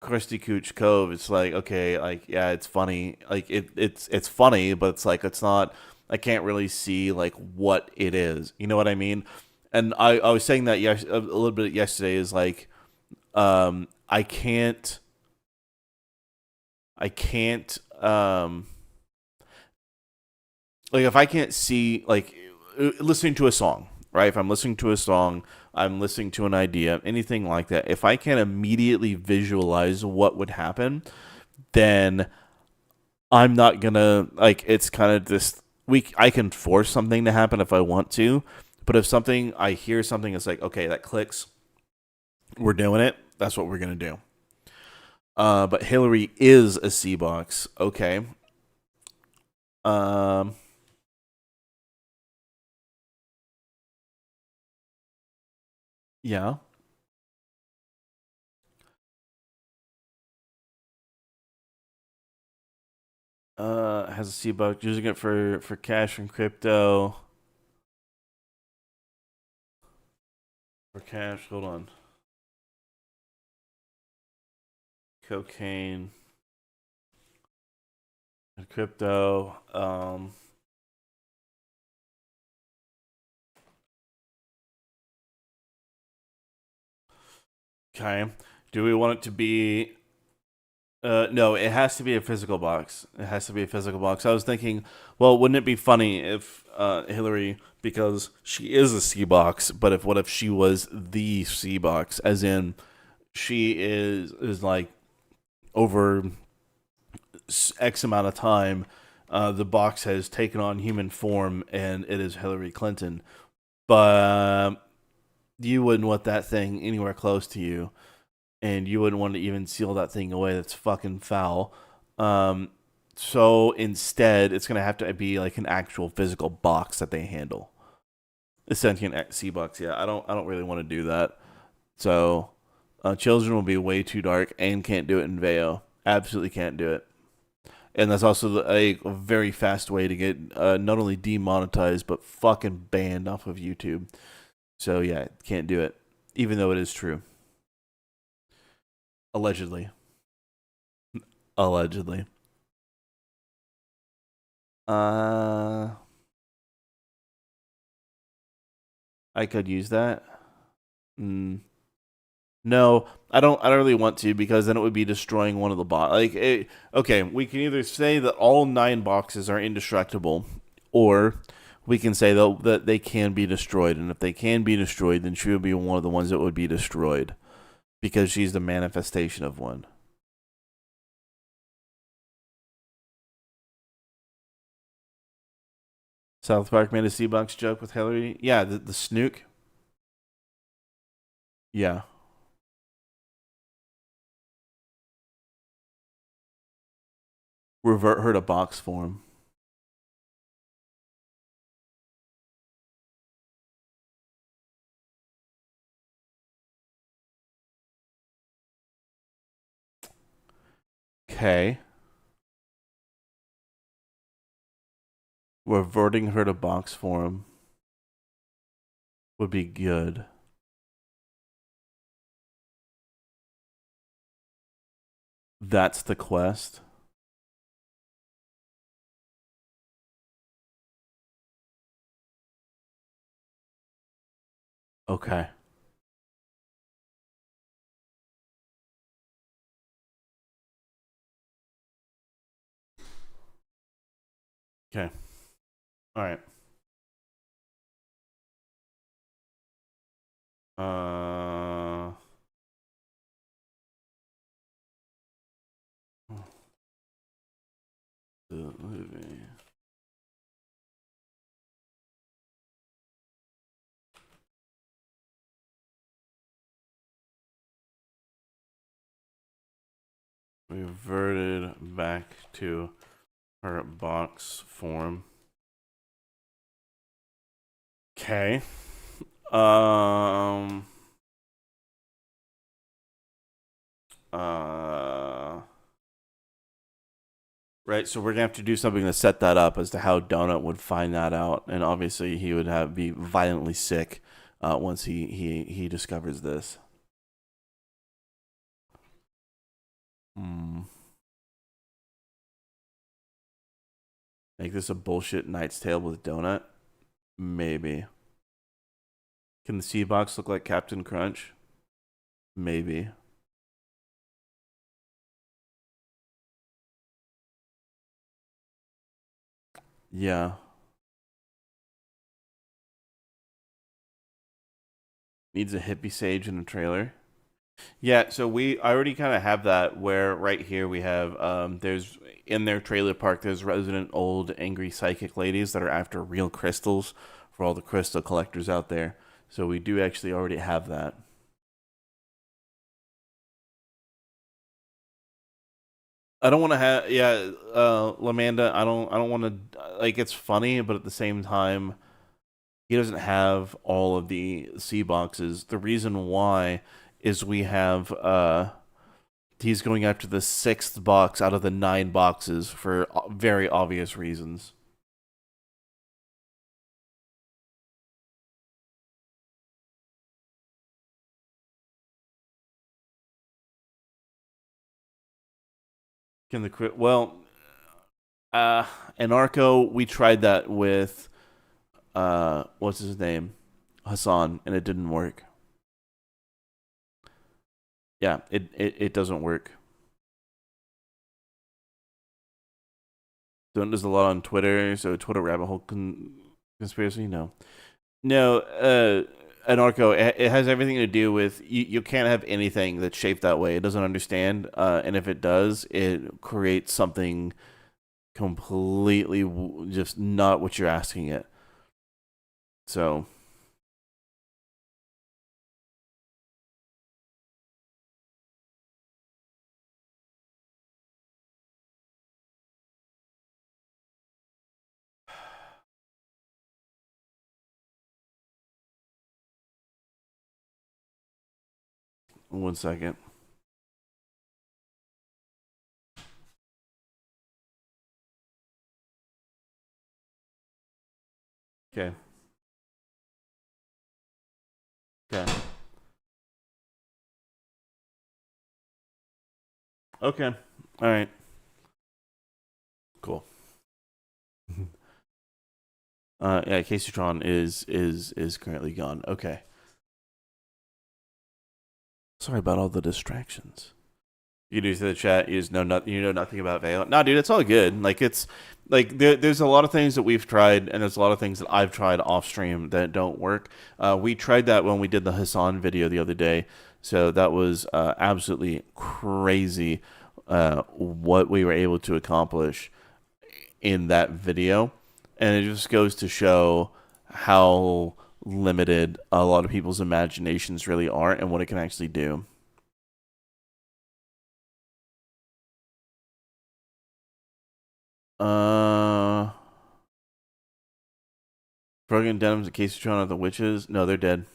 S2: Krusty Cooch Cove, it's like, okay, like, yeah, it's funny, like it's funny, but it's like, it's not. I can't really see like what it is. You know what I mean? And I was saying that a little bit yesterday, is like, I can't like, if I can't see, like, listening to a song, right? If I'm listening to a song, I'm listening to an idea, anything like that. If I can't immediately visualize what would happen, then I'm not gonna, like, it's kind of this I can force something to happen if I want to, but if I hear something, it's like, okay, that clicks, we're doing it. That's what we're gonna do. But Hillary is a C box. Okay. Yeah. Has a C box, using it for cash and crypto. For cash, hold on. Cocaine and crypto. Okay. Do we want it to be? No, it has to be a physical box. It has to be a physical box. I was thinking, well, wouldn't it be funny if Hillary, because she is a C box, but what if she was the C box, as in she is like, over X amount of time, the box has taken on human form and it is Hillary Clinton, but you wouldn't want that thing anywhere close to you. And you wouldn't want to even seal that thing away. That's fucking foul. So instead, it's gonna have to be like an actual physical box that they handle. A sentient C box. Yeah, I don't really want to do that. So, Children will be way too dark and can't do it in Veo. Absolutely can't do it. And that's also a very fast way to get not only demonetized but fucking banned off of YouTube. So yeah, can't do it, even though it is true. Allegedly. Allegedly. I could use that. No, I don't. I don't really want to, because then it would be destroying one of the boxes. Okay, we can either say that all 9 boxes are indestructible, or we can say that they can be destroyed. And if they can be destroyed, then she would be one of the ones that would be destroyed, because she's the manifestation of one. South Park made a C-Box joke with Hillary. Yeah, the snook. Yeah. Revert her to box form. Okay. Reverting her to box form would be good. That's the quest. Okay. Okay. All right. The movie. Reverted back to her box form. Okay. Right, so we're gonna have to do something to set that up as to how Donut would find that out, and obviously he would be violently sick once he discovers this. Make this a bullshit Knight's Tale with Donut? Maybe. Can the sea box look like Captain Crunch? Maybe. Yeah. Needs a hippie sage in a trailer. Yeah, so I already kind of have that where right here we have there's in their trailer park there's resident old angry psychic ladies that are after real crystals for all the crystal collectors out there. So we do actually already have that. I don't want to have Lamanda. I don't want to like it's funny, but at the same time, he doesn't have all of the C boxes. The reason why is we have he's going after the 6th box out of the 9 boxes for very obvious reasons. Can the crit? Well, Anarcho, we tried that with what's his name, Hassan, and it didn't work. Yeah, it doesn't work. Don't does a lot on Twitter, so Twitter rabbit hole conspiracy. No. Anarcho. It has everything to do with you can't have anything that's shaped that way. It doesn't understand, and if it does, it creates something completely just not what you're asking it. So. One second. Okay. Okay. Okay. All right. Cool. Yeah, Caseytron is currently gone. Okay. Sorry about all the distractions. You do see the chat. You know nothing about Veil. No, dude, it's all good. Like it's like there's a lot of things that we've tried, and there's a lot of things that I've tried off stream that don't work. We tried that when we did the Hassan video the other day, so that was absolutely crazy. What we were able to accomplish in that video, and it just goes to show how limited a lot of people's imaginations really are and what it can actually do. Frogan Denims and Caseytron are the witches? No, they're dead.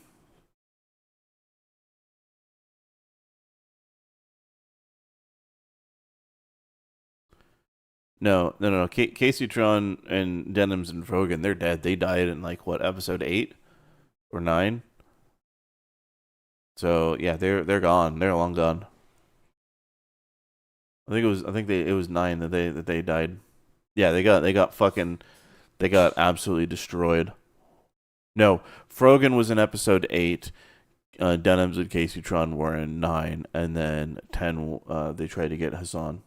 S2: No. Caseytron and Denims and Frogan, they're dead. They died in like what, episode 8 or 9? So yeah, they're gone. They're long gone. I think it was 9 that they died. Yeah, they got absolutely destroyed. No, Frogan was in episode 8. Denims and Caseytron were in 9, and then 10. They tried to get Hassan.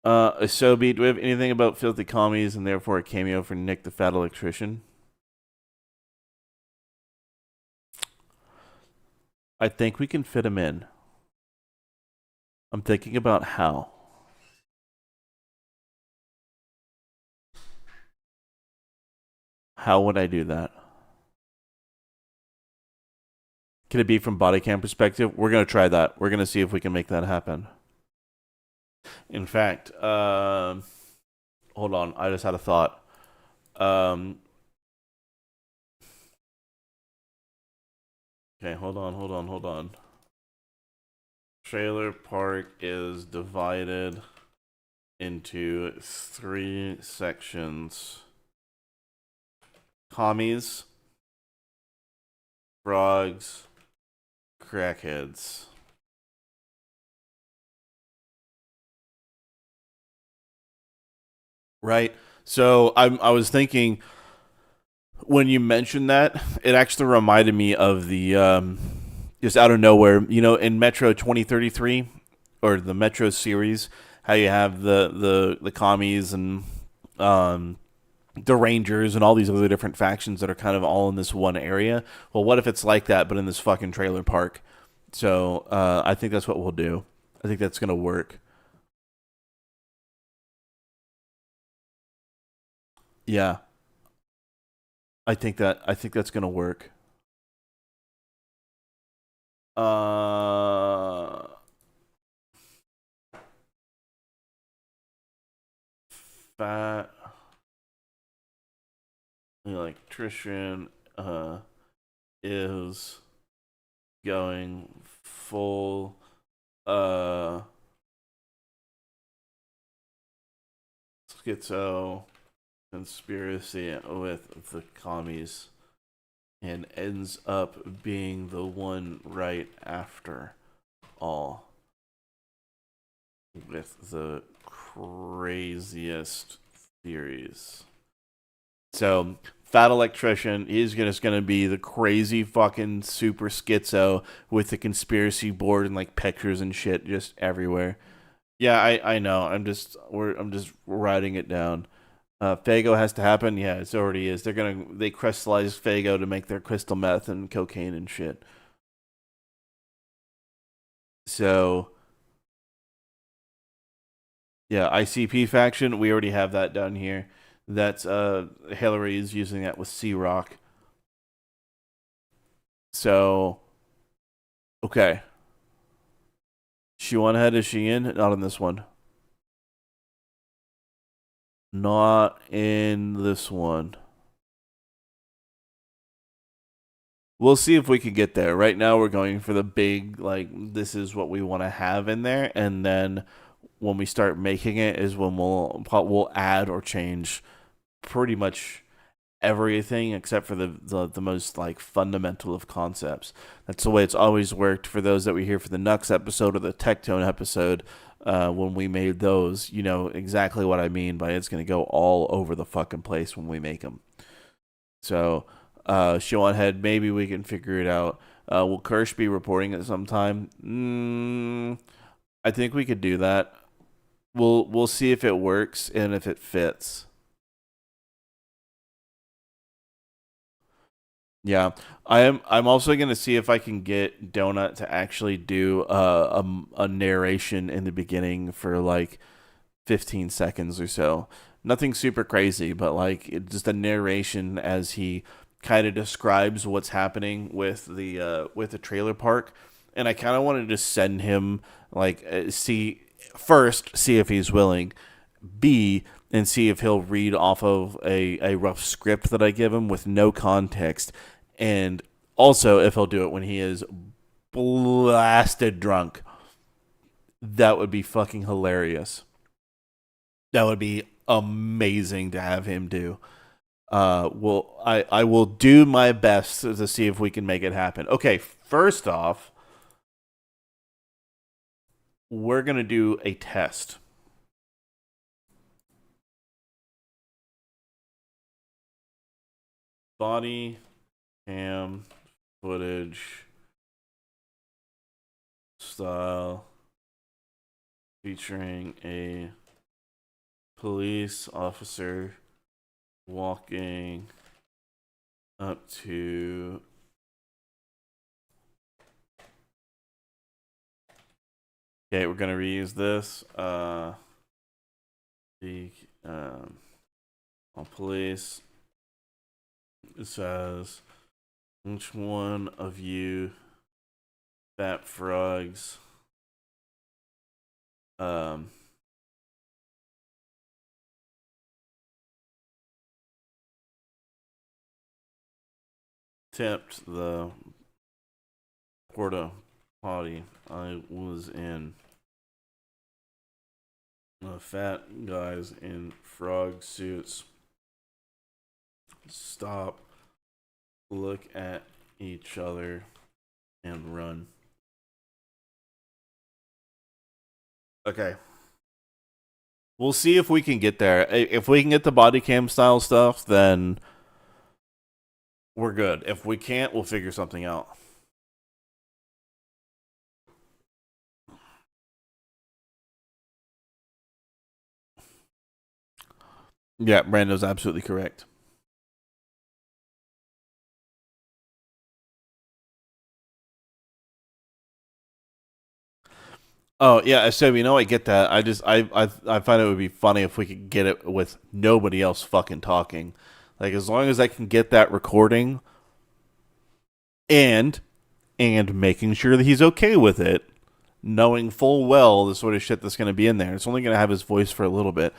S2: Asobi, do we have anything about filthy commies and therefore a cameo for Nick the Fat Electrician? I think we can fit him in. I'm thinking about how. How would I do that? Can it be from body cam perspective? We're going to try that. We're going to see if we can make that happen. In fact, hold on. I just had a thought. Okay, hold on. trailer park is divided into 3 sections: commies, frogs, crackheads. Right. So I was thinking when you mentioned that, it actually reminded me of the just out of nowhere, in Metro 2033 or the Metro series, how you have the commies and um the Rangers and all these other different factions that are kind of all in this one area. Well, what if it's like that, but in this fucking trailer park? So I think that's what we'll do. I think that's gonna work. Yeah, I think that's gonna work. Uh, Fat electrician is going full uh schizo conspiracy with the commies and ends up being the one right after all with the craziest theories. So, Fat Electrician is just gonna be the crazy fucking super schizo with the conspiracy board and like pictures and shit just everywhere. Yeah, I know. I'm just writing it down. Fago has to happen. Yeah, it already is. They crystallize Fago to make their crystal meth and cocaine and shit. So yeah, ICP faction. We already have that done here. That's Hillary is using that with C Rock. So okay, she went ahead. Is she in? Not in this one. Not in this one. We'll see if we can get there. Right now, we're going for the big, like, this is what we want to have in there. And then when we start making it, is when we'll add or change pretty much everything except for the most, like, fundamental of concepts. That's the way it's always worked for those that we hear for the Nux episode or the Tectone episode. When we made those, you know exactly what I mean by it's going to go all over the fucking place when we make them. So, show on head, maybe we can figure it out. Will Kirsch be reporting it sometime? I think we could do that. We'll see if it works and if it fits. Yeah, I'm also gonna see if I can get Donut to actually do a narration in the beginning for like 15 seconds or so. Nothing super crazy, but like just a narration as he kind of describes what's happening with the trailer park. And I kind of wanted to send him like see if he's willing, B, and see if he'll read off of a rough script that I give him with no context, and also if he'll do it when he is blasted drunk. That would be fucking hilarious. That would be amazing to have him do. Well, I will do my best to see if we can make it happen. Okay, first off, we're gonna do a test. Body cam footage style featuring a police officer walking up to okay, we're gonna reuse this. The police. It says, which one of you fat frogs tipped the porta party I was in. Fat guys in frog suits stop, look at each other, and run. Okay. We'll see if we can get there. If we can get the body cam style stuff, then we're good. If we can't, we'll figure something out. Yeah, Brando's absolutely correct. Oh yeah, so you know I get that. I find it would be funny if we could get it with nobody else fucking talking. Like as long as I can get that recording and making sure that he's okay with it, knowing full well the sort of shit that's going to be in there. It's only going to have his voice for a little bit.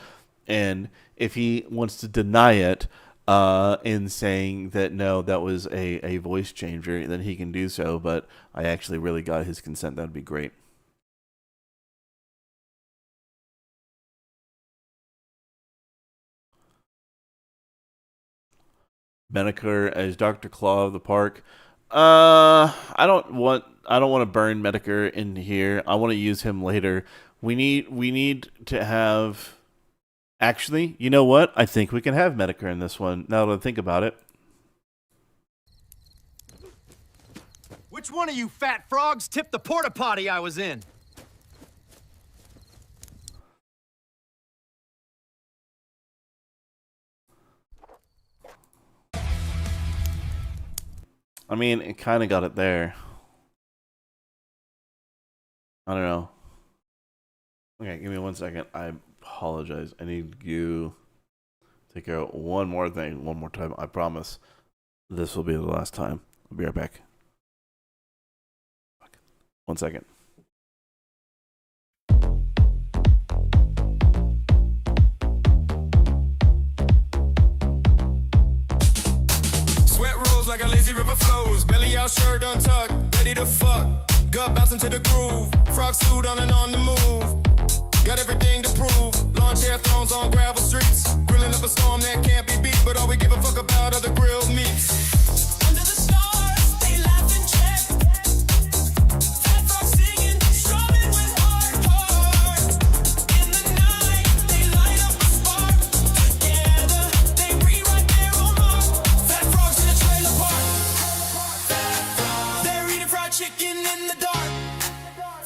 S2: And if he wants to deny it in saying that no, that was a voice changer, then he can do so. But I actually really got his consent. That'd be great. Medicare as Dr. Claw of the park. I don't want to burn Medicare in here. I want to use him later. We need to have. Actually, you know what? I think we can have Medicare in this one. Now that I think about it.
S4: Which one of you fat frogs tipped the porta potty I was in?
S2: I mean, it kind of got it there. I don't know. Okay, give me 1 second. I apologize. I need you to take care of one more thing one more time. I promise this will be the last time. I'll be right back. 1 second.
S1: Sweat rolls like a lazy river flows. Belly out, shirt untucked, ready to fuck. Gut bouncing to the groove. Frog suit on and on the move. Got everything to prove. Lawn chair thrones on gravel streets. Grilling up a storm that can't be beat. But all we give a fuck about are the grilled meats. Under the stars, they laugh and check. Fat frogs singing, strumming with heart. In the night, they light up a spark. Together, they rewrite their own mark. Fat frogs in a trailer park. They're eating fried chicken in the dark.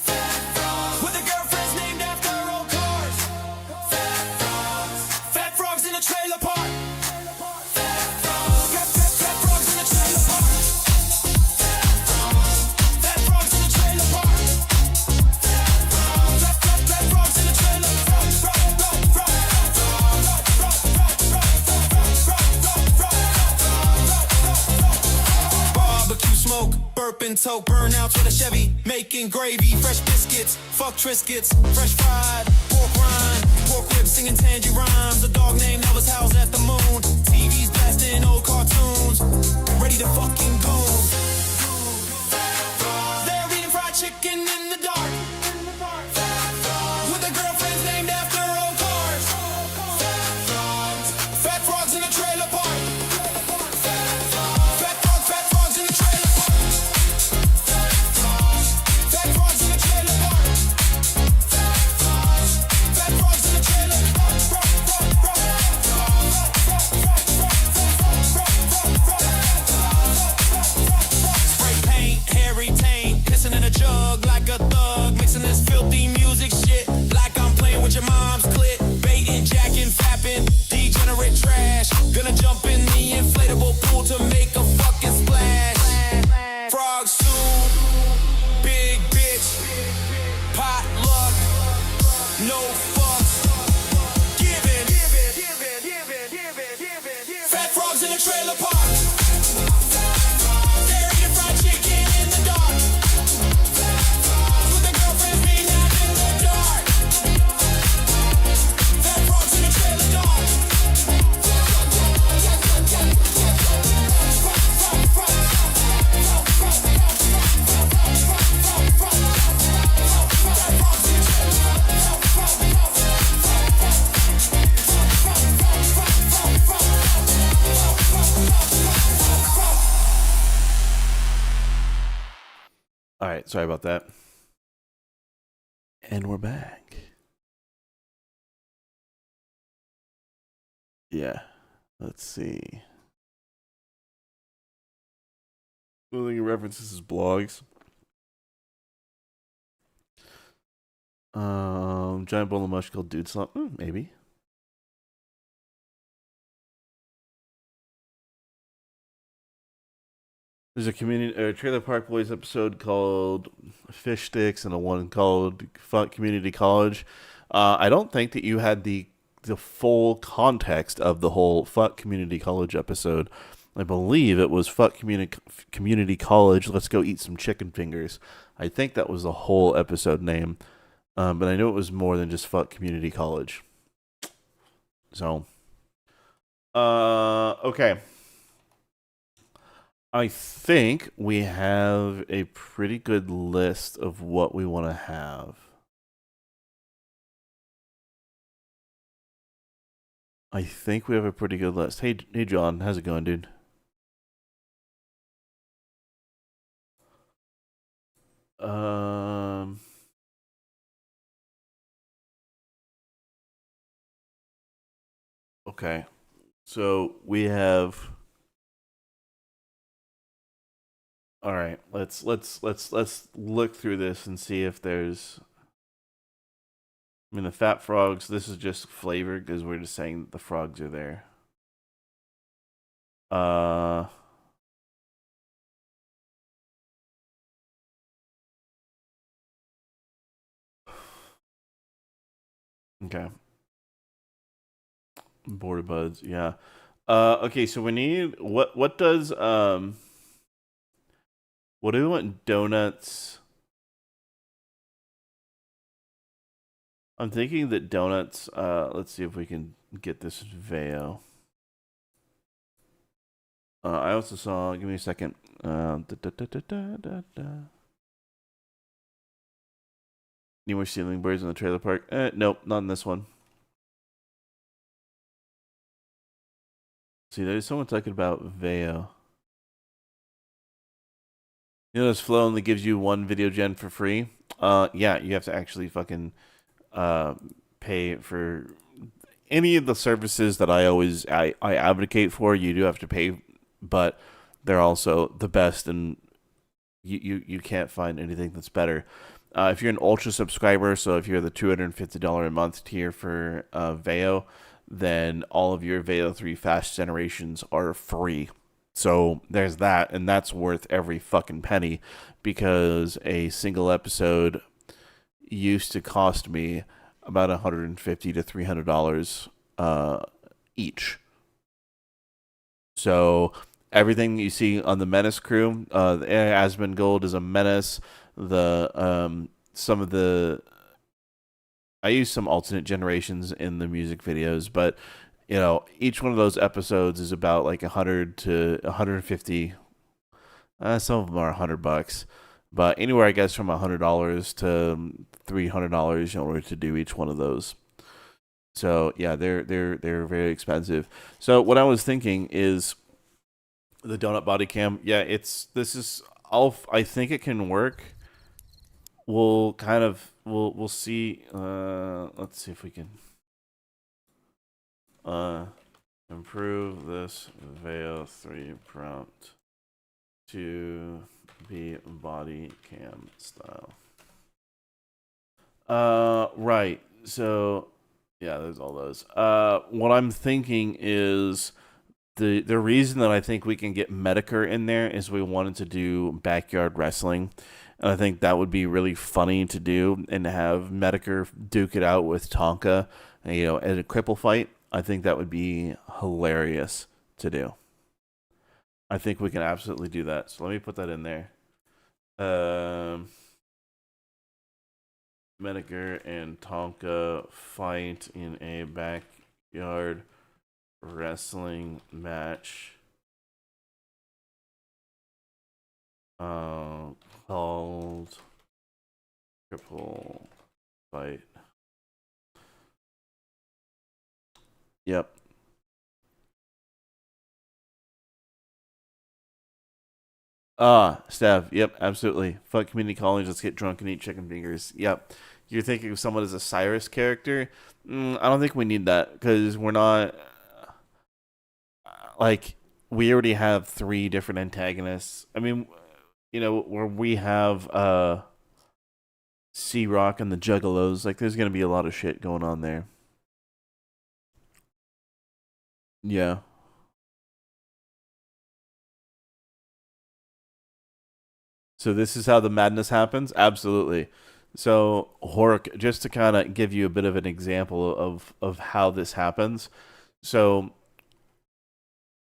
S1: Fat frogs with their girlfriends named after old cars. Fat frogs in a trailer park. Fat frogs in a trailer park. Fat frogs in a trailer park. Fat frogs in a trailer park. Barbecue smoke, burping toke, burnouts with a Chevy, making gravy, fresh biscuits, fuck Triscuits, fresh fried pork rind, pork ribs singing tangy rhymes. A dog named Elvis howls at the moon. TV's blasting old cartoons, ready to fucking go. They're eating fried chicken in the dark. With their girlfriends named after old cars. Fat frogs in a trailer park. Fat frogs in a trailer park. Fat frogs in a trailer park. Fat frogs in a trailer park. Spray paint, hairy taint, pissing in a jug like a thug, mixing this filthy music shit like I'm playing with your mom's clit, baiting, jacking, fapping, degenerate trash. Gonna jump in the inflatable pool to make a fucking splash. Frog suit, big bitch, potluck, no fucks, giving. Fat frogs in a trailer park. They're eating fried chicken in the dark. With their girlfriends being out in the dark. Fat frogs in a trailer park. Fat
S2: right, sorry about that. And we're back. Yeah, let's see. Moving references is blogs. Giant bowl of mush called Dude Slump. Maybe. There's a Trailer Park Boys episode called Fish Sticks and a one called Fuck Community College. I don't think that you had the full context of the whole Fuck Community College episode. I believe it was Fuck Community College. Let's go eat some chicken fingers. I think that was the whole episode name. But I know it was more than just Fuck Community College. So, okay. I think we have a pretty good list of what we want to have. I think we have a pretty good list. Hey, John, how's it going, dude? Okay. So we have. All right. Let's look through this and see if there's. I mean, the fat frogs. This is just flavor because we're just saying that the frogs are there. Okay. Border buds, yeah. Okay, so we need what does what do we want donuts? I'm thinking that donuts, let's see if we can get this Veo. I also saw, give me a second. Need more ceiling birds in the trailer park? Nope, not in this one. See, there's someone talking about Veo. You know, this Flow only gives you one video gen for free. Yeah, you have to actually fucking pay for any of the services that I advocate for. You do have to pay, but they're also the best, and you can't find anything that's better. If you're an Ultra subscriber, so if you're the $250 a month tier for Veo, then all of your Veo 3 fast generations are free. So there's that, and that's worth every fucking penny, because a single episode used to cost me about $150 to $300 each. So everything you see on the Menace crew, the Asmongold is a menace. The some of the I use some alternate generations in the music videos, but you know, each one of those episodes is about like 100 to 150. Some of them are $100, but anywhere I guess from $100 to $300 in order to do each one of those. So yeah, they're very expensive. So what I was thinking is the donut body cam. Yeah, I think it can work. We'll see. Let's see if we can improve this Veo 3 prompt to be body cam style. Right. So yeah, there's all those. What I'm thinking is the reason that I think we can get Medicare in there is we wanted to do backyard wrestling. And I think that would be really funny to do, and to have Medicare duke it out with Tonka, you know, at a cripple fight. I think that would be hilarious to do. I think we can absolutely do that. So let me put that in there. Medicare and Tonka fight in a backyard wrestling match. Called Triple Fight. Yep. Steph. Yep, absolutely. Fuck community college. Let's get drunk and eat chicken fingers. Yep. You're thinking of someone as a Cyrus character. I don't think we need that because we're not like we already have three different antagonists. I mean, where we have Sea Rock and the Juggalos. Like, there's gonna be a lot of shit going on there. Yeah. So this is how the madness happens? Absolutely. So Hork, just to kind of give you a bit of an example of how this happens. So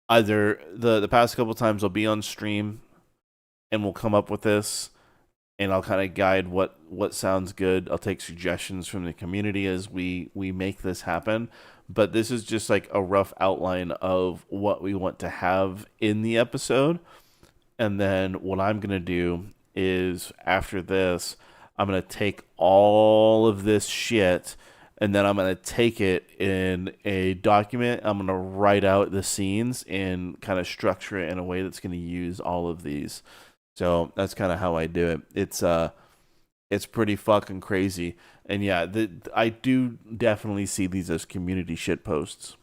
S2: either the past couple times I'll be on stream and we'll come up with this and I'll kind of guide what sounds good. I'll take suggestions from the community as we make this happen. But this is just like a rough outline of what we want to have in the episode. And then what I'm going to do is after this, I'm going to take all of this shit and then I'm going to take it in a document. I'm going to write out the scenes and kind of structure it in a way that's going to use all of these. So that's kind of how I do it. It's pretty fucking crazy. And yeah, I do definitely see these as community shit posts.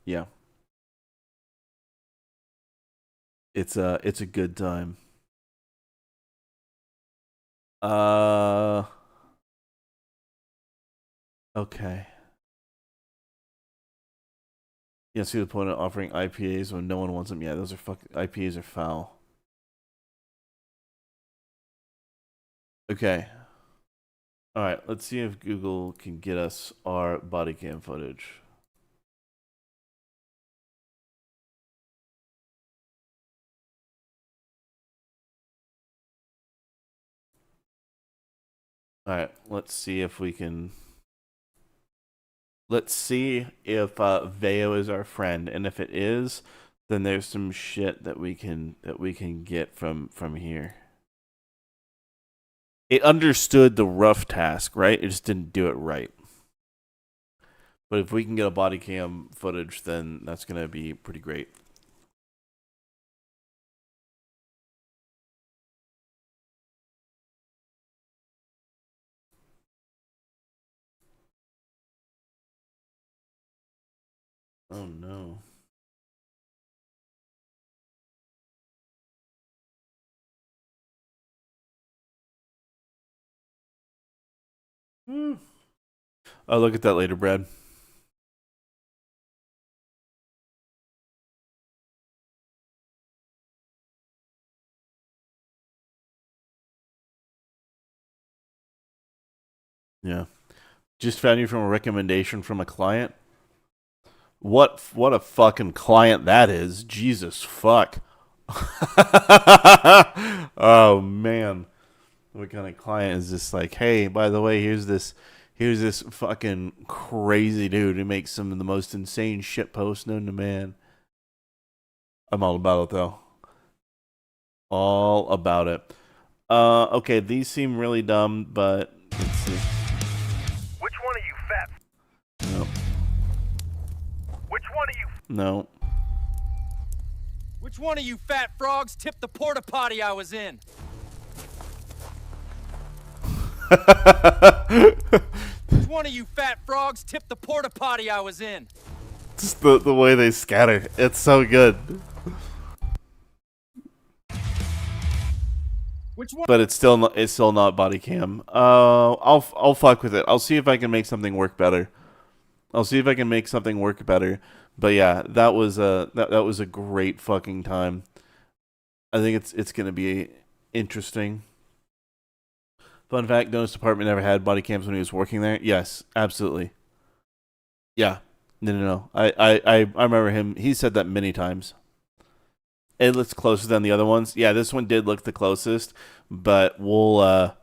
S2: Yeah. It's a good time. Okay. Yeah, see the point of offering IPAs when no one wants them. Yeah, those are IPAs are foul. Okay. All right, let's see if Google can get us our body cam footage. All right, let's see if we can. Let's see if Veo is our friend, and if it is, then there's some shit that we can get from here. It understood the rough task, right? It just didn't do it right. But if we can get a body cam footage, then that's gonna be pretty great. Oh no. I'll look at that later, Brad. Yeah. Just found you from a recommendation from a client. What a fucking client that is. Jesus fuck. Oh man. What kind of client is this? Like, hey, by the way, here's this fucking crazy dude who makes some of the most insane shit posts known to man. I'm all about it though. All about it. Okay, these seem really dumb, but let's see.
S5: Which one of you fat?
S2: No.
S5: Which one of you?
S2: No.
S4: Which one of you fat frogs tipped the porta potty I was in? Which one of you fat frogs tipped the porta potty I was in?
S2: Just the way they scatter. It's so good.
S4: Which one?
S2: But it's still not body cam. I'll fuck with it. I'll see if I can make something work better. But yeah, that was a great fucking time. I think it's gonna be interesting. Fun fact: Donut's department never had body cams when he was working there. Yes, absolutely. Yeah, no. I remember him. He said that many times. It looks closer than the other ones. Yeah, this one did look the closest, but I'll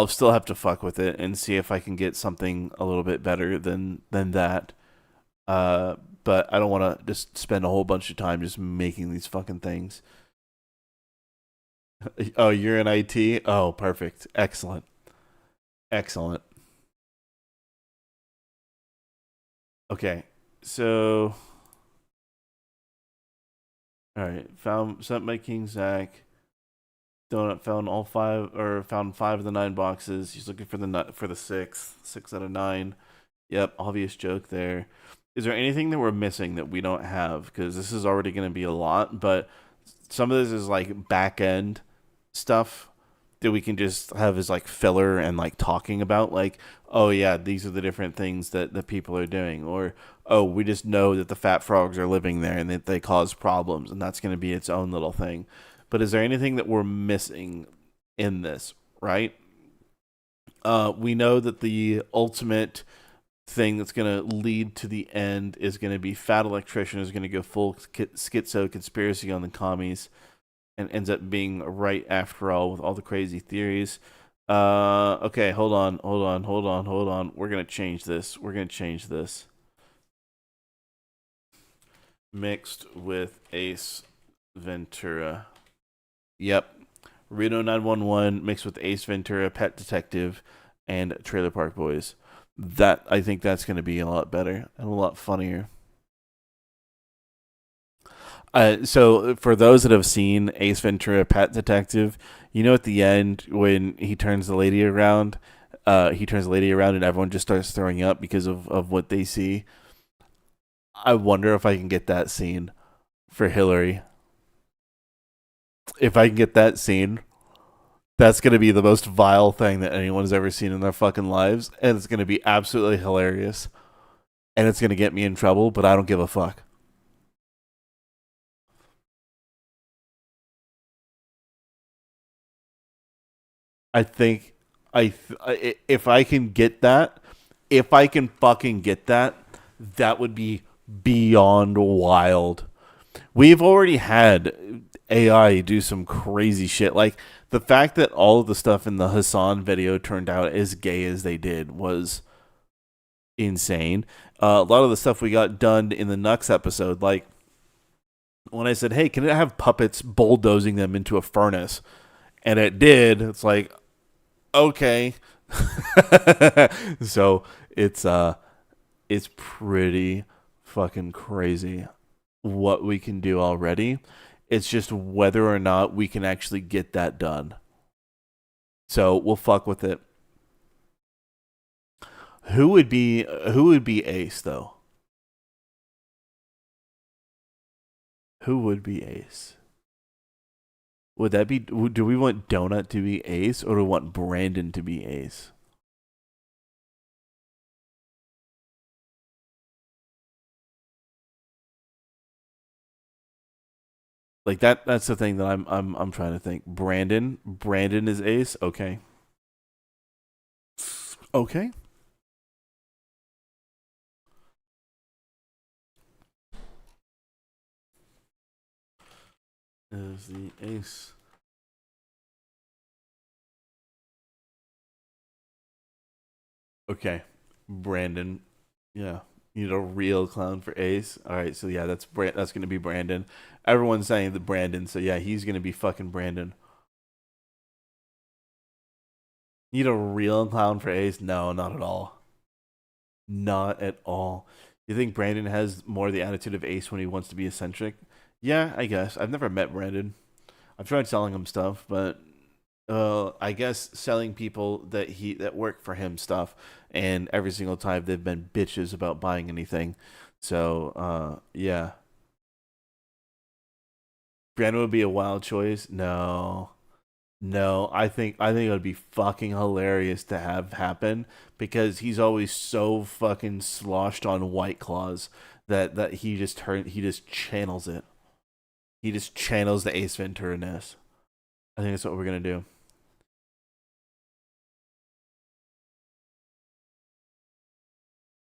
S2: still have to fuck with it and see if I can get something a little bit better than that. But I don't want to just spend a whole bunch of time just making these fucking things. Oh, you're in IT? Oh, perfect. Excellent. Okay, so All right, found sent by King Zach. Donut found 5 of the 9 boxes. He's looking for the nut for the 6 out of 9. Yep, obvious joke there. Is there anything that we're missing that we don't have? Because this is already going to be a lot, but some of this is like back end stuff that we can just have as like filler and like talking about, like, oh yeah, these are the different things that the people are doing, or oh, we just know that the fat frogs are living there and that they cause problems, and that's going to be its own little thing. But is there anything that we're missing in this? Right? We know that the ultimate thing that's going to lead to the end is going to be Fat Electrician is going to go full schizo conspiracy on the commies and ends up being right after all with all the crazy theories. Okay, hold on. We're going to change this. Mixed with Ace Ventura. Yep. Reno 911 mixed with Ace Ventura, Pet Detective, and Trailer Park Boys. I think that's going to be a lot better and a lot funnier. So for those that have seen Ace Ventura, Pet Detective, you know at the end when he turns the lady around, and everyone just starts throwing up because of what they see. I wonder if I can get that scene for Hillary. If I can get that scene, that's going to be the most vile thing that anyone's ever seen in their fucking lives. And it's going to be absolutely hilarious. And it's going to get me in trouble, but I don't give a fuck. I think if I can get that, if I can fucking get that, that would be beyond wild. We've already had AI do some crazy shit. Like the fact that all of the stuff in the Hassan video turned out as gay as they did was insane. A lot of the stuff we got done in the Nux episode, like when I said, hey, can it have puppets bulldozing them into a furnace? And it did. It's like, okay. So it's pretty fucking crazy what we can do already. It's just whether or not we can actually get that done. So we'll fuck with it. Who would be Ace though? Who would be Ace? Would that be? Do we want Donut to be Ace, or do we want Brandon to be Ace? Like that's the thing that I'm trying to think. Brandon is Ace. Okay. Okay. Is the Ace. Okay. Brandon. Yeah. You need a real clown for Ace. All right, so yeah, that's going to be Brandon. Everyone's saying the Brandon, so yeah, he's going to be fucking Brandon. Need a real clown for Ace? No, not at all. Not at all. You think Brandon has more the attitude of Ace when he wants to be eccentric? Yeah, I guess. I've never met Brandon. I've tried selling him stuff, but I guess selling people that work for him stuff, and every single time they've been bitches about buying anything. So yeah. Brandon would be a wild choice. No. No, I think it would be fucking hilarious to have happen because he's always so fucking sloshed on White Claws that he just channels it. He just channels the Ace Ventura ness. I think that's what we're gonna do.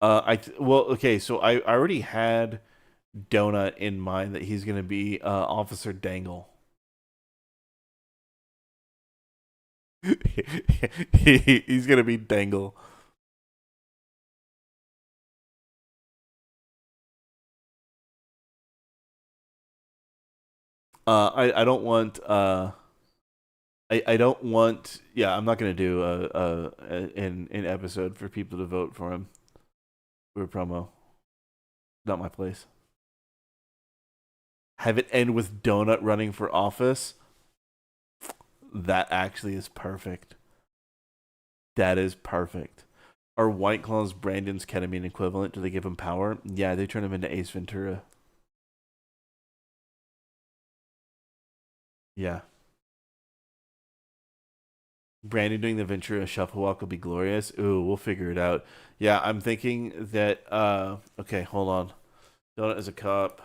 S2: Well, okay, so I already had Donut in mind that he's gonna be Officer Dangle. He's gonna be Dangle. I don't want I don't want, yeah, I'm not gonna do an episode for people to vote for him for a promo. Not my place. have it end with Donut running for office. That actually is perfect. That is perfect. Are White Claws Brandon's ketamine equivalent? Do they give him power? Yeah, they turn him into Ace Ventura. Yeah. Brandon doing the Ventura shuffle walk will be glorious. Ooh, we'll figure it out. Yeah, I'm thinking that okay, hold on. Donut is a cop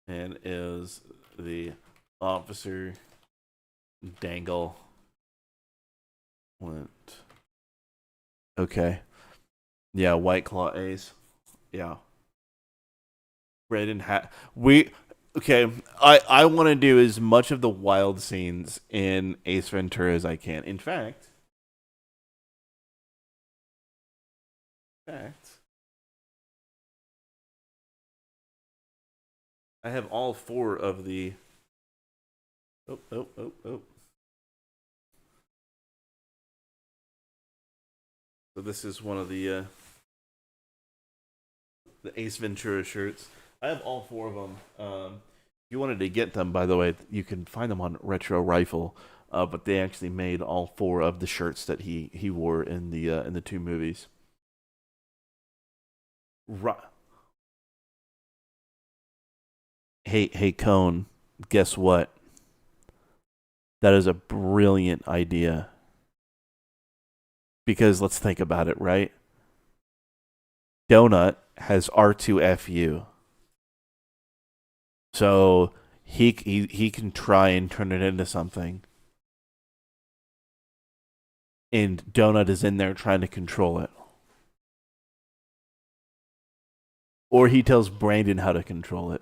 S2: and is the officer Dangle went. Okay. Yeah, White Claw Ace. Yeah. Brandon we okay. I want to do as much of the wild scenes in Ace Ventura as I can. In fact, I have all 4 of the. Oh. So this is one of the Ace Ventura shirts. I have all 4 of them. If you wanted to get them, by the way, you can find them on Retro Rifle. But they actually made all 4 of the shirts that he wore in the 2 movies. Hey, Cone. Guess what? That is a brilliant idea. Because let's think about it, right? Donut has R2FU. So he can try and turn it into something. And Donut is in there trying to control it. Or he tells Brandon how to control it.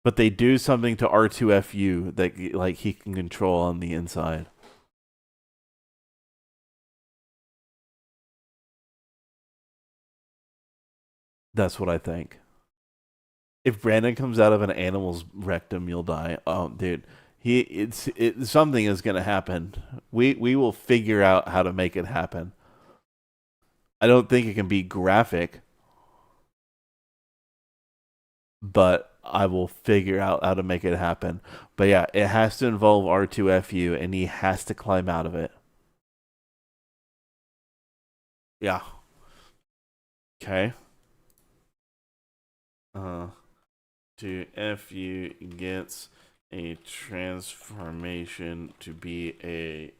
S2: But they do something to R2FU that like he can control on the inside. That's what I think. If Brandon comes out of an animal's rectum, you'll die. Oh, dude, something is gonna happen. We will figure out how to make it happen. I don't think it can be graphic, but I will figure out how to make it happen. But yeah, it has to involve R2FU, and he has to climb out of it. Yeah. Okay. To FU gets a transformation to be a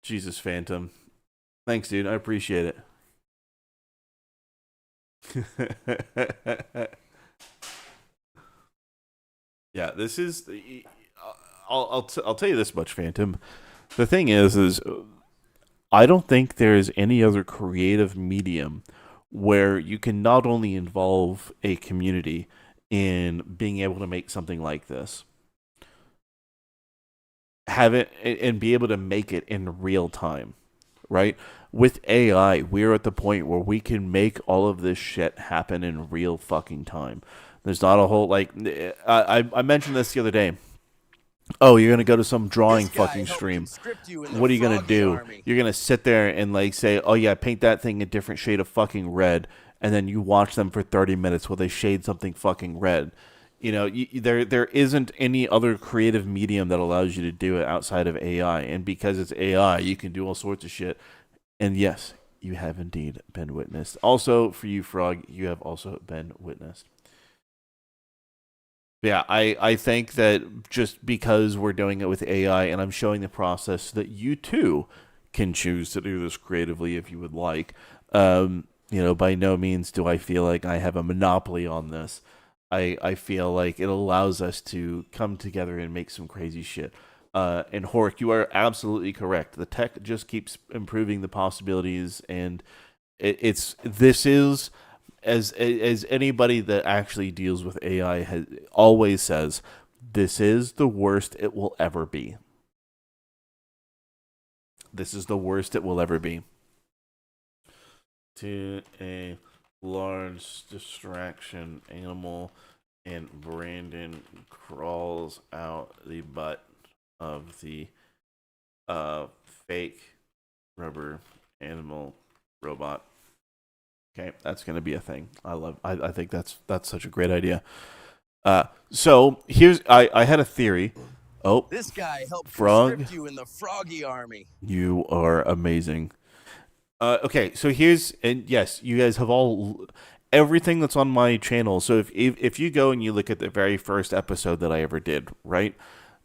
S2: Jesus Phantom. Thanks, dude. I appreciate it. Yeah, this is. I'll tell you this much, Phantom. The thing is I don't think there is any other creative medium where you can not only involve a community in being able to make something like this, have it and be able to make it in real time, right? With AI, we're at the point where we can make all of this shit happen in real fucking time. There's not a whole like I mentioned this the other day. Oh, you're gonna go to some drawing fucking stream. What are you gonna do? You're gonna sit there and like say, "Oh yeah, paint that thing a different shade of fucking red," and then you watch them for 30 minutes while they shade something fucking red. You know, there isn't any other creative medium that allows you to do it outside of AI, and because it's AI, you can do all sorts of shit. And yes, you have indeed been witnessed. Also, for you, Frog, you have also been witnessed. Yeah, I think that just because we're doing it with AI and I'm showing the process that you too can choose to do this creatively if you would like. By no means do I feel like I have a monopoly on this. I feel like it allows us to come together and make some crazy shit. And Hork, you are absolutely correct. The tech just keeps improving the possibilities, and this is as anybody that actually deals with AI has always says, this is the worst it will ever be. This is the worst it will ever be. To a large distraction animal, and Brandon crawls out the butt of the fake rubber animal robot. Okay, that's going to be a thing. I think that's such a great idea. So here's I had a theory. Oh,
S6: This guy helped
S2: Frog.
S6: conscript you in the Froggy Army.
S2: You are amazing. Okay, so and yes, you guys have everything that's on my channel. So if you go and you look at the very first episode that I ever did, right,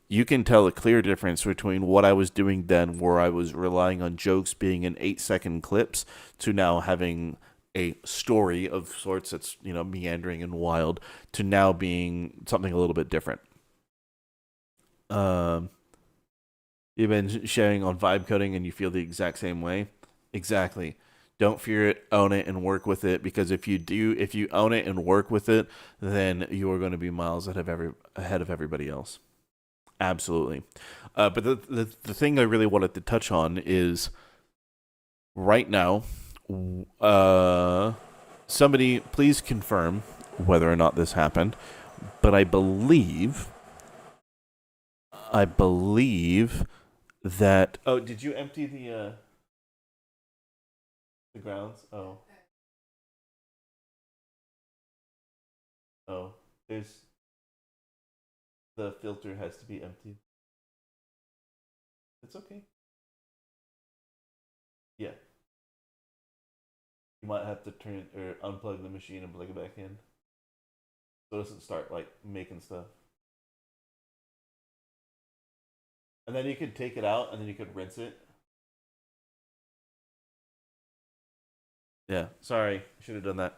S2: you can tell a clear difference between what I was doing then, where I was relying on jokes being in 8-second clips, to now having a story of sorts that's, meandering and wild, to now being something a little bit different. You've been sharing on vibe coding and you feel the exact same way. Exactly. Don't fear it, own it, and work with it, because if you own it and work with it, then you are going to be miles ahead of everybody else. Absolutely. But the thing I really wanted to touch on is right now, somebody please confirm whether or not this happened, but I believe that... Oh, did you empty the grounds? Oh. Oh, the filter has to be emptied. It's okay. Yeah. You might have to turn or unplug the machine and plug it back in, so it doesn't start making stuff. And then you could take it out and then you could rinse it. Yeah, sorry, should have done that.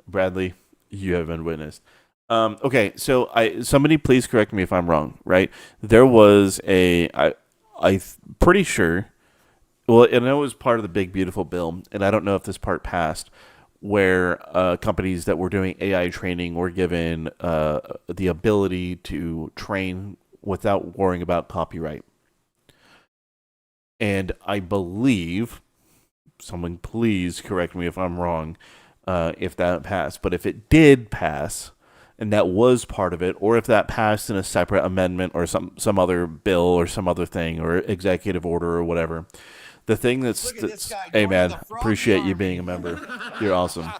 S2: Bradley, you have been witnessed. Okay, so somebody please correct me if I'm wrong, right? There was I'm pretty sure, well, and it was part of the big beautiful bill, and I don't know if this part passed, where companies that were doing AI training were given the ability to train without worrying about copyright. And I believe, someone please correct me if I'm wrong, if that passed. But if it did pass, and that was part of it, or if that passed in a separate amendment or some other bill or some other thing or executive order or whatever, the thing that's hey man, appreciate you being a member. You're awesome.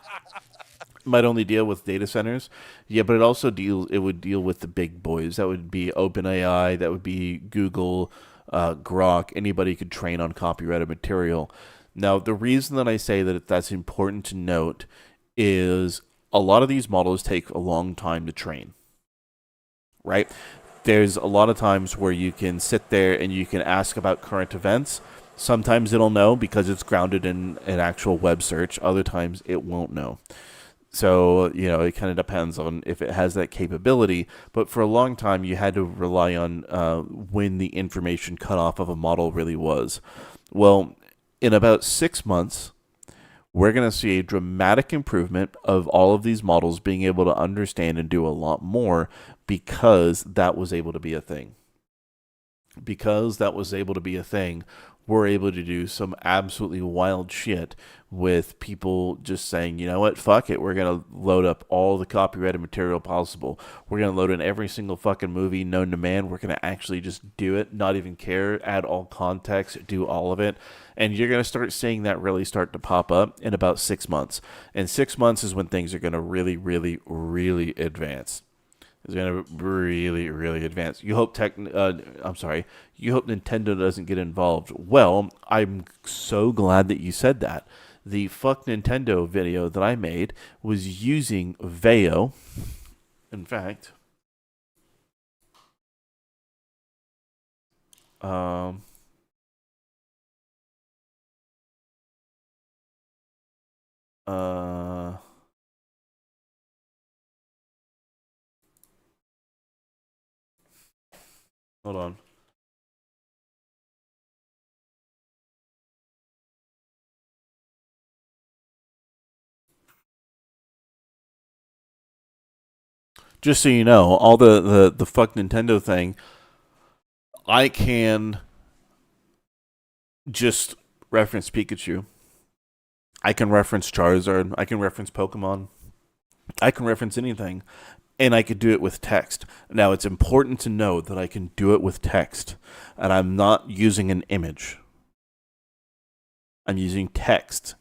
S2: Might only deal with data centers, yeah, but it would deal with the big boys. That would be OpenAI, that would be Google, Grok. Anybody could train on copyrighted material. Now, the reason that I say that that's important to note is a lot of these models take a long time to train, right? There's a lot of times where you can sit there and you can ask about current events. Sometimes it'll know because it's grounded in an actual web search. Other times it won't know. So, it kind of depends on if it has that capability. But for a long time, you had to rely on when the information cutoff of a model really was. Well, in about 6 months, we're going to see a dramatic improvement of all of these models being able to understand and do a lot more, because that was able to be a thing. Because that was able to be a thing, we're able to do some absolutely wild shit with people just saying, you know what, fuck it, we're going to load up all the copyrighted material possible. We're going to load in every single fucking movie known to man. We're going to actually just do it, not even care, add all context, do all of it. And you're going to start seeing that really start to pop up in about 6 months. And 6 months is when things are going to really, really, really advance. It's going to really, really advance. You hope you hope Nintendo doesn't get involved. Well, I'm so glad that you said that. The Fuck Nintendo video that I made was using Veo. In fact, hold on. Just so you know, all the Fuck Nintendo thing, I can just reference Pikachu. I can reference Charizard. I can reference Pokemon. I can reference anything. And I could do it with text. Now, it's important to know that I can do it with text. And I'm not using an image. I'm using text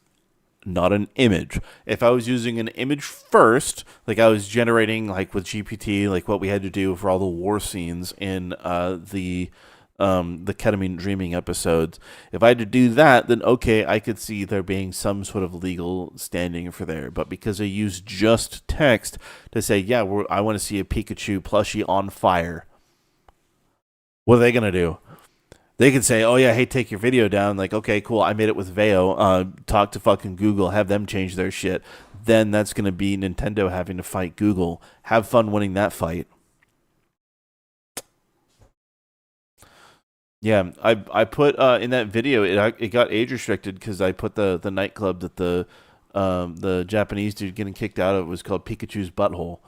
S2: not an image. If I was using an image first, like I was generating like with GPT, like what we had to do for all the war scenes in the ketamine dreaming episodes, if I had to do that, then okay, I could see there being some sort of legal standing for there. But because I used just text to say, yeah, I want to see a Pikachu plushie on fire, what are they going to do? They can say, oh yeah, hey, take your video down. Like, okay, cool, I made it with Veo. Talk to fucking Google, have them change their shit. Then that's going to be Nintendo having to fight Google. Have fun winning that fight. Yeah, I put in that video, it got age restricted because I put the nightclub that the Japanese dude getting kicked out of was called Pikachu's Butthole.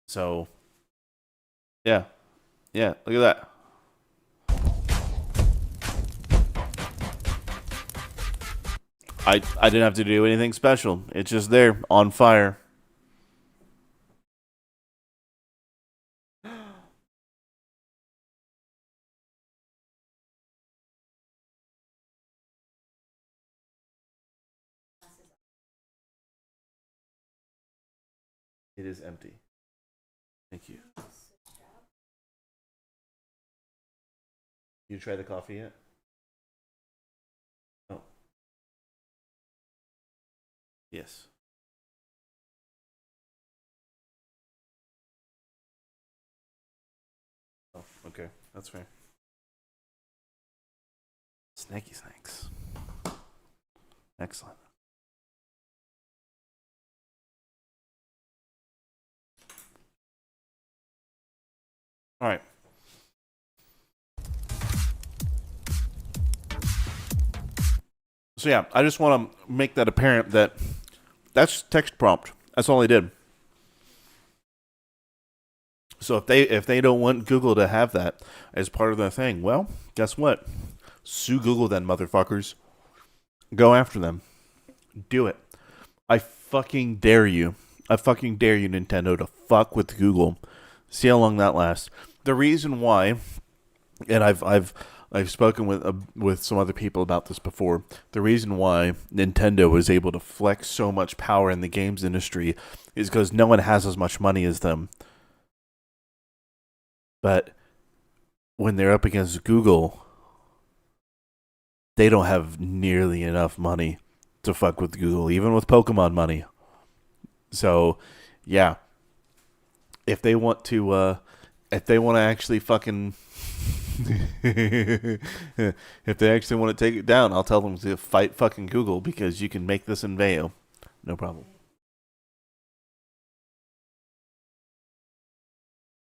S2: So, yeah, look at that. I didn't have to do anything special. It's just there, on fire. It is empty. Thank you. You tried the coffee yet? Oh. Yes. Oh, okay. That's fair. Snacky snacks. Excellent. All right. So yeah, I just want to make that apparent that that's text prompt. That's all I did. So if they don't want Google to have that as part of their thing, well, guess what? Sue Google then, motherfuckers. Go after them. Do it. I fucking dare you. I fucking dare you, Nintendo, to fuck with Google. See how long that lasts. The reason why, and I've spoken with some other people about this before. The reason why Nintendo was able to flex so much power in the games industry is because no one has as much money as them. But when they're up against Google, they don't have nearly enough money to fuck with Google, even with Pokemon money. So, yeah. If they want to actually fucking if they actually want to take it down, I'll tell them to fight fucking Google because you can make this in Veo. No problem.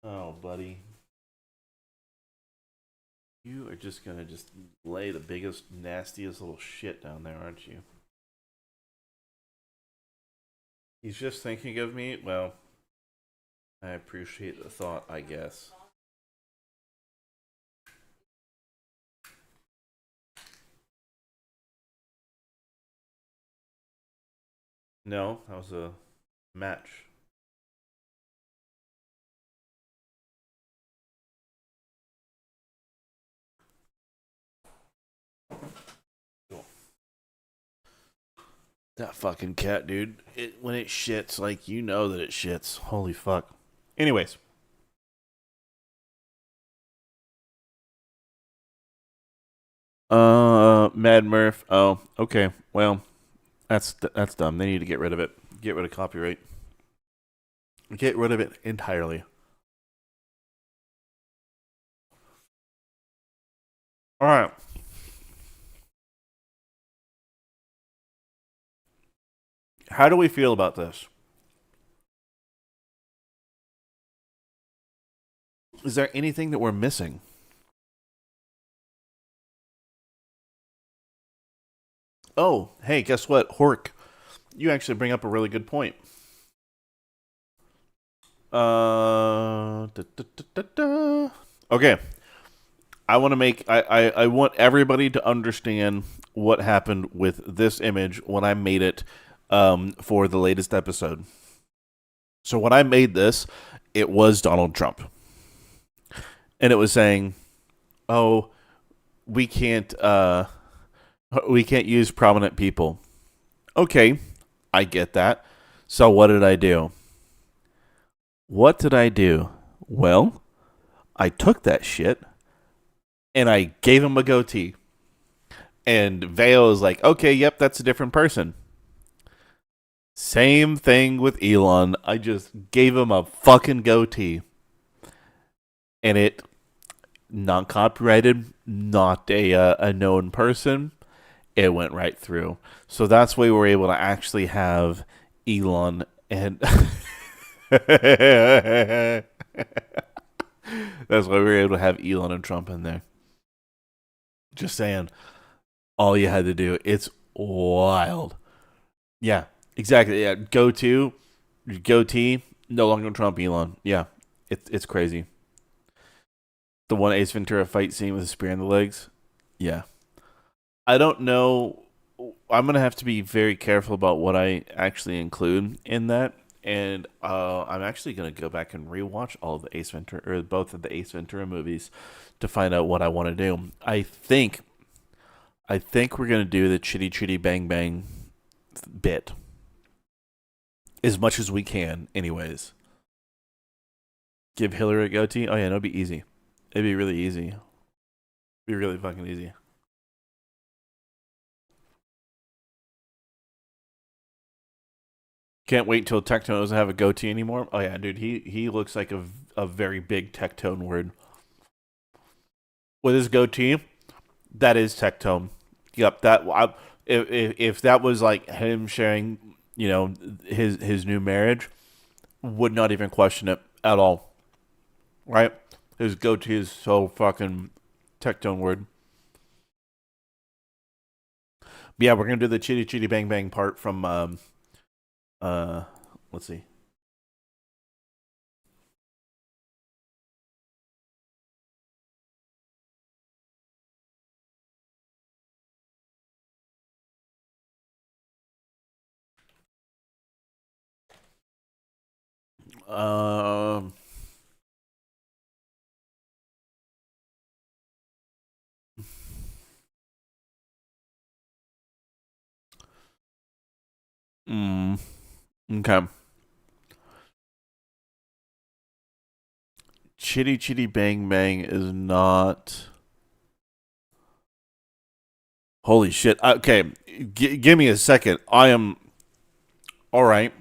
S2: Oh, buddy. You are just gonna lay the biggest, nastiest little shit down there, aren't you? He's just thinking of me? Well, I appreciate the thought, I guess. No, that was a match. Cool. That fucking cat, dude. When it shits, like, you know that it shits. Holy fuck. Anyways. Mad Murph. Oh, okay. Well, that's dumb. They need to get rid of it. Get rid of copyright. Get rid of it entirely. All right. How do we feel about this? Is there anything that we're missing? Oh, hey, guess what? Hork, you actually bring up a really good point. Okay. I want to make... I want everybody to understand what happened with this image when I made it for the latest episode. So when I made this, it was Donald Trump. And it was saying, oh, we can't We can't use prominent people. Okay, I get that. So what did I do? What did I do? Well, I took that shit and I gave him a goatee. And Veo was like, okay, yep, that's a different person. Same thing with Elon. I just gave him a fucking goatee. And it, not copyrighted, not a known person. It went right through. So that's why we were able to actually have Elon and... That's why we were able to have Elon and Trump in there. Just saying. All you had to do. It's wild. Yeah, exactly. Yeah, goatee, no longer Trump, Elon. Yeah, it's crazy. The one Ace Ventura fight scene with a spear in the legs. Yeah. I don't know. I'm going to have to be very careful about what I actually include in that. And I'm actually going to go back and rewatch all of the Ace Ventura, or both of the Ace Ventura movies, to find out what I want to do. I think we're going to do the Chitty Chitty Bang Bang bit as much as we can, anyways. Give Hillary a goatee. Oh yeah, it'll be easy. It'd be really easy. It'd be really fucking easy. Can't wait till Tectone doesn't have a goatee anymore. Oh yeah, dude, he looks like a very big Tectone word. With his goatee, that is Tectone. Yep, if that was like him sharing, his new marriage, would not even question it at all. Right? His goatee is so fucking Tectone word. But yeah, we're gonna do the Chitty Chitty Bang Bang part from let's see. Um okay. Chitty Chitty Bang Bang is not. Holy shit. Okay, give me a second. I am. Alright.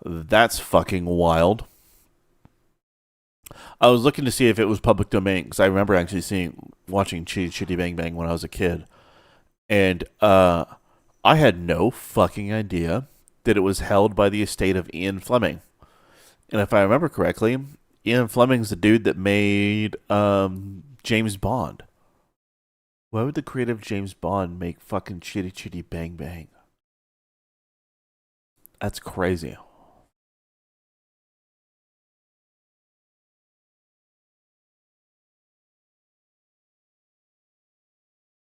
S2: That's fucking wild. I was looking to see if it was public domain, because I remember actually watching Chitty Chitty Bang Bang when I was a kid. And I had no fucking idea that it was held by the estate of Ian Fleming. And if I remember correctly, Ian Fleming's the dude that made James Bond. Why would the creative James Bond make fucking Chitty Chitty Bang Bang? That's crazy.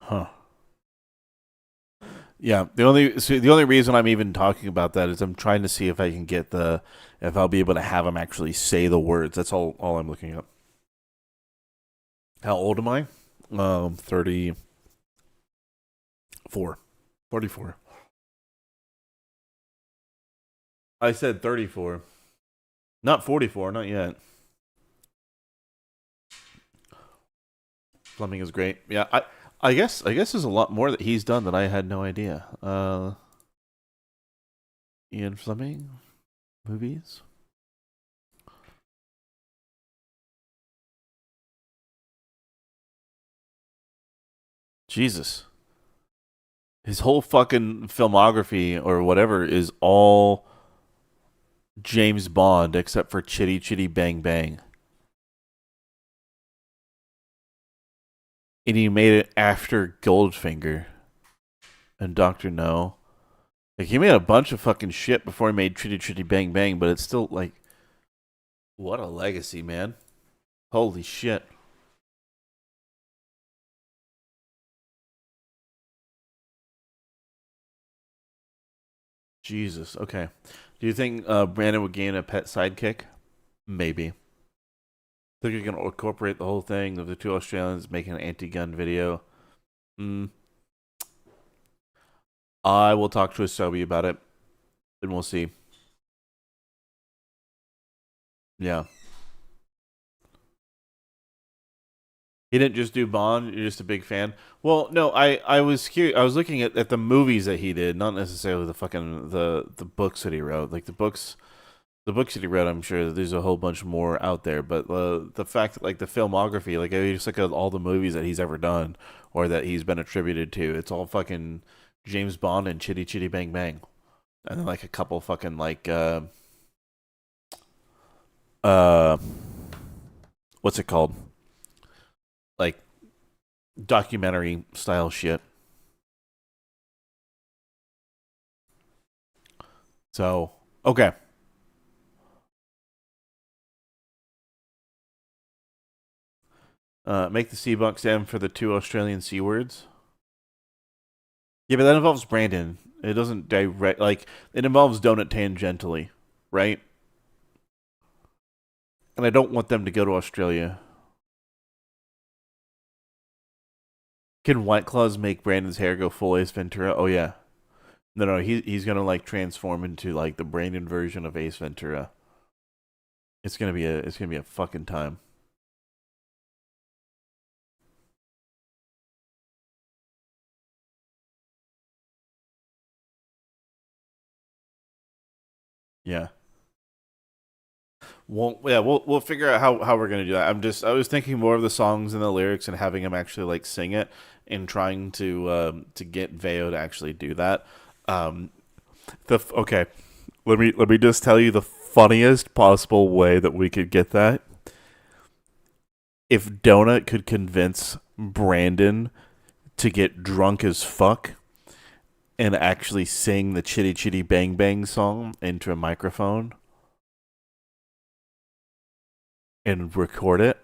S2: Huh. Yeah, the only reason I'm even talking about that is I'm trying to see if I can get if I'll be able to have him actually say the words. That's all I'm looking up. How old am I? 34. 44. I said 34. Not 44, not yet. Fleming is great. Yeah, I guess there's a lot more that he's done that I had no idea. Ian Fleming movies. Jesus. His whole fucking filmography or whatever is all James Bond except for Chitty Chitty Bang Bang. And he made it after Goldfinger and Dr. No. Like, he made a bunch of fucking shit before he made Chitty Chitty Bang Bang, but it's still like, what a legacy, man. Holy shit. Jesus. Okay. Do you think Brandon would gain a pet sidekick? Maybe. Think you're gonna incorporate the whole thing of the two Australians making an anti-gun video? I will talk to Asobi about it, and we'll see. Yeah. He didn't just do Bond. You're just a big fan. Well, no, I was curious. I was looking at the movies that he did, not necessarily the fucking the books that he wrote. Like the books that he wrote, I'm sure that there's a whole bunch more out there. But the fact that like the filmography, like I just look at all the movies that he's ever done or that he's been attributed to, it's all fucking James Bond and Chitty Chitty Bang Bang, and then like a couple fucking like what's it called? Like documentary style shit. So, okay. Make the C-Buck stand for the 2 Australian C words. Yeah, but that involves Brandon. It doesn't direct, like, it involves Donut tangentially, right? And I don't want them to go to Australia. Can White Claws make Brandon's hair go full Ace Ventura? Oh yeah. No, he's gonna like transform into like the Brandon version of Ace Ventura. It's gonna be a fucking time. Yeah. Well, yeah, we'll figure out how we're gonna do that. I was thinking more of the songs and the lyrics and having him actually like sing it and trying to get Veo to actually do that. Okay, let me just tell you the funniest possible way that we could get that. If Donut could convince Brandon to get drunk as fuck and actually sing the Chitty Chitty Bang Bang song into a microphone and record it,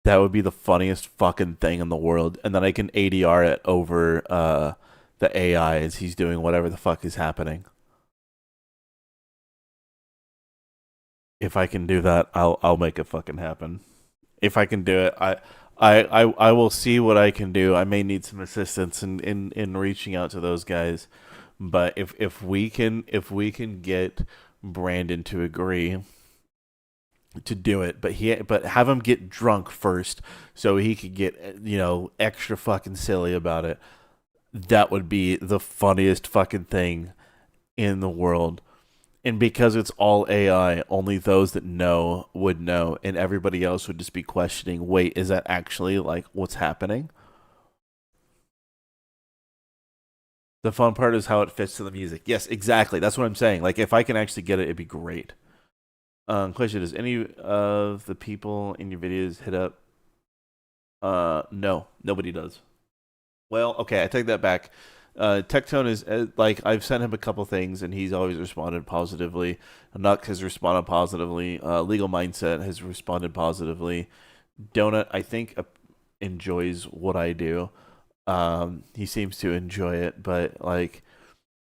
S2: that would be the funniest fucking thing in the world. And then I can ADR it over the AI as he's doing whatever the fuck is happening. If I can do that, I'll make it fucking happen. If I can do it, I will see what I can do. I may need some assistance in reaching out to those guys, but if we can get Brandon to agree to do it, but have him get drunk first so he could get extra fucking silly about it. That would be the funniest fucking thing in the world. And because it's all AI, only those that know would know, and everybody else would just be questioning, wait, is that actually like what's happening? The fun part is how it fits to the music. Yes, exactly. That's what I'm saying. Like if I can actually get it, it'd be great. Question, does any of the people in your videos hit up? No, nobody does. Well, okay, I take that back. Tectone is like I've sent him a couple things and he's always responded positively. Nuck has responded positively. Legal Mindset has responded positively. Donut, I think, enjoys what I do. He seems to enjoy it, but like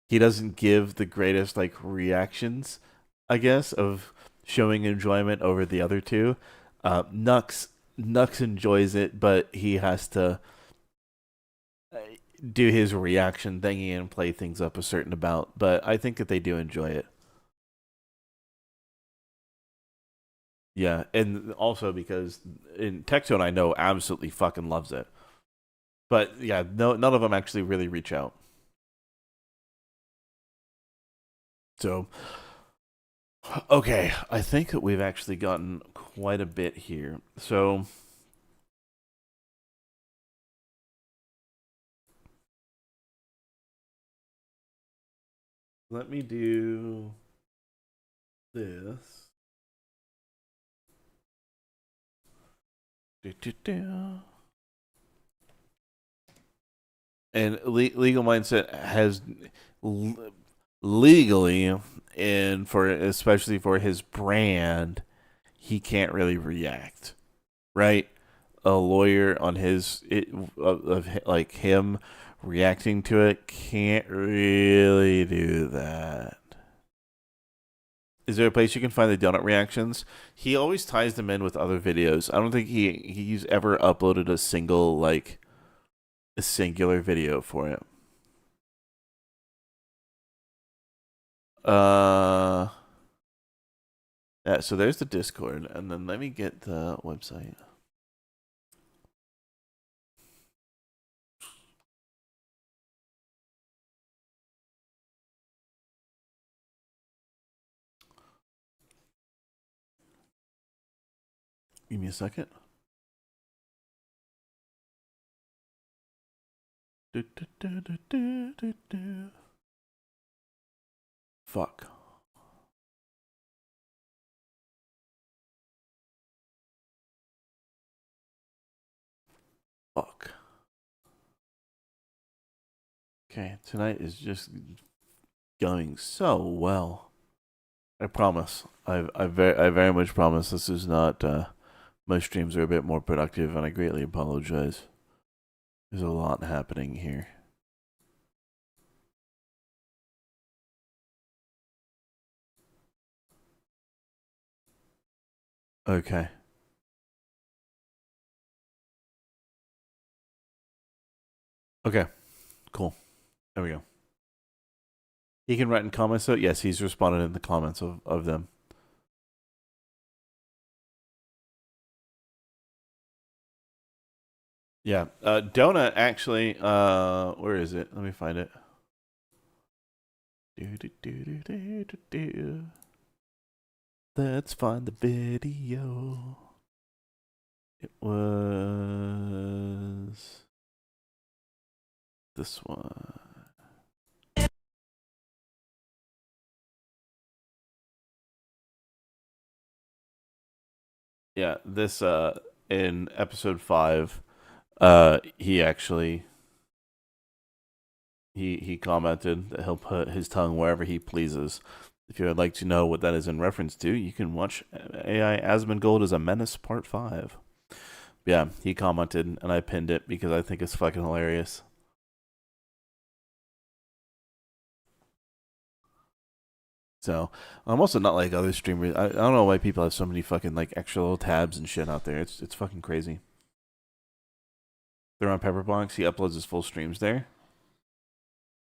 S2: he doesn't give the greatest like reactions, I guess, of showing enjoyment over the other two. Nux enjoys it, but he has to do his reaction thingy and play things up a certain amount. But I think that they do enjoy it. Yeah, and also because in Tectone I know absolutely fucking loves it. But yeah, none of them actually really reach out. So okay, I think that we've actually gotten quite a bit here. So let me do this. And Legal Mindset has legally, and for especially for his brand, he can't really react, right? A lawyer on his of like him reacting to it can't really do that. Is there a place you can find the donut reactions? He always ties them in with other videos. I don't think he's ever uploaded a single like a singular video for it. Yeah, so there's the Discord, and then let me get the website. Give me a second. Fuck. Fuck. Okay, tonight is just going so well. I promise. I very much promise this is not. My streams are a bit more productive, and I greatly apologize. There's a lot happening here. Okay. Okay. Cool. There we go. He can write in comments, so yes, he's responded in the comments of them. Yeah. Donut actually, where is it? Let me find it. Let's find the video. It was this one. Yeah, this in episode 5, he actually he commented that he'll put his tongue wherever he pleases. If you would like to know what that is in reference to, you can watch AI Asmongold is a Menace Part 5. Yeah, he commented, and I pinned it because I think it's fucking hilarious. So, I'm also not like other streamers. I don't know why people have so many fucking like extra little tabs and shit out there. It's fucking crazy. They're on Pepperbox. He uploads his full streams there.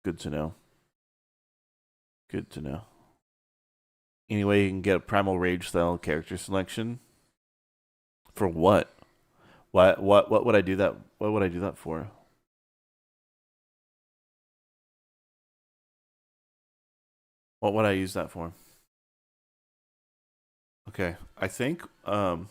S2: Good to know. Good to know. Anyway, you can get a Primal Rage style character selection. For what? What would I do that? What would I do that for? What would I use that for? Okay, I think all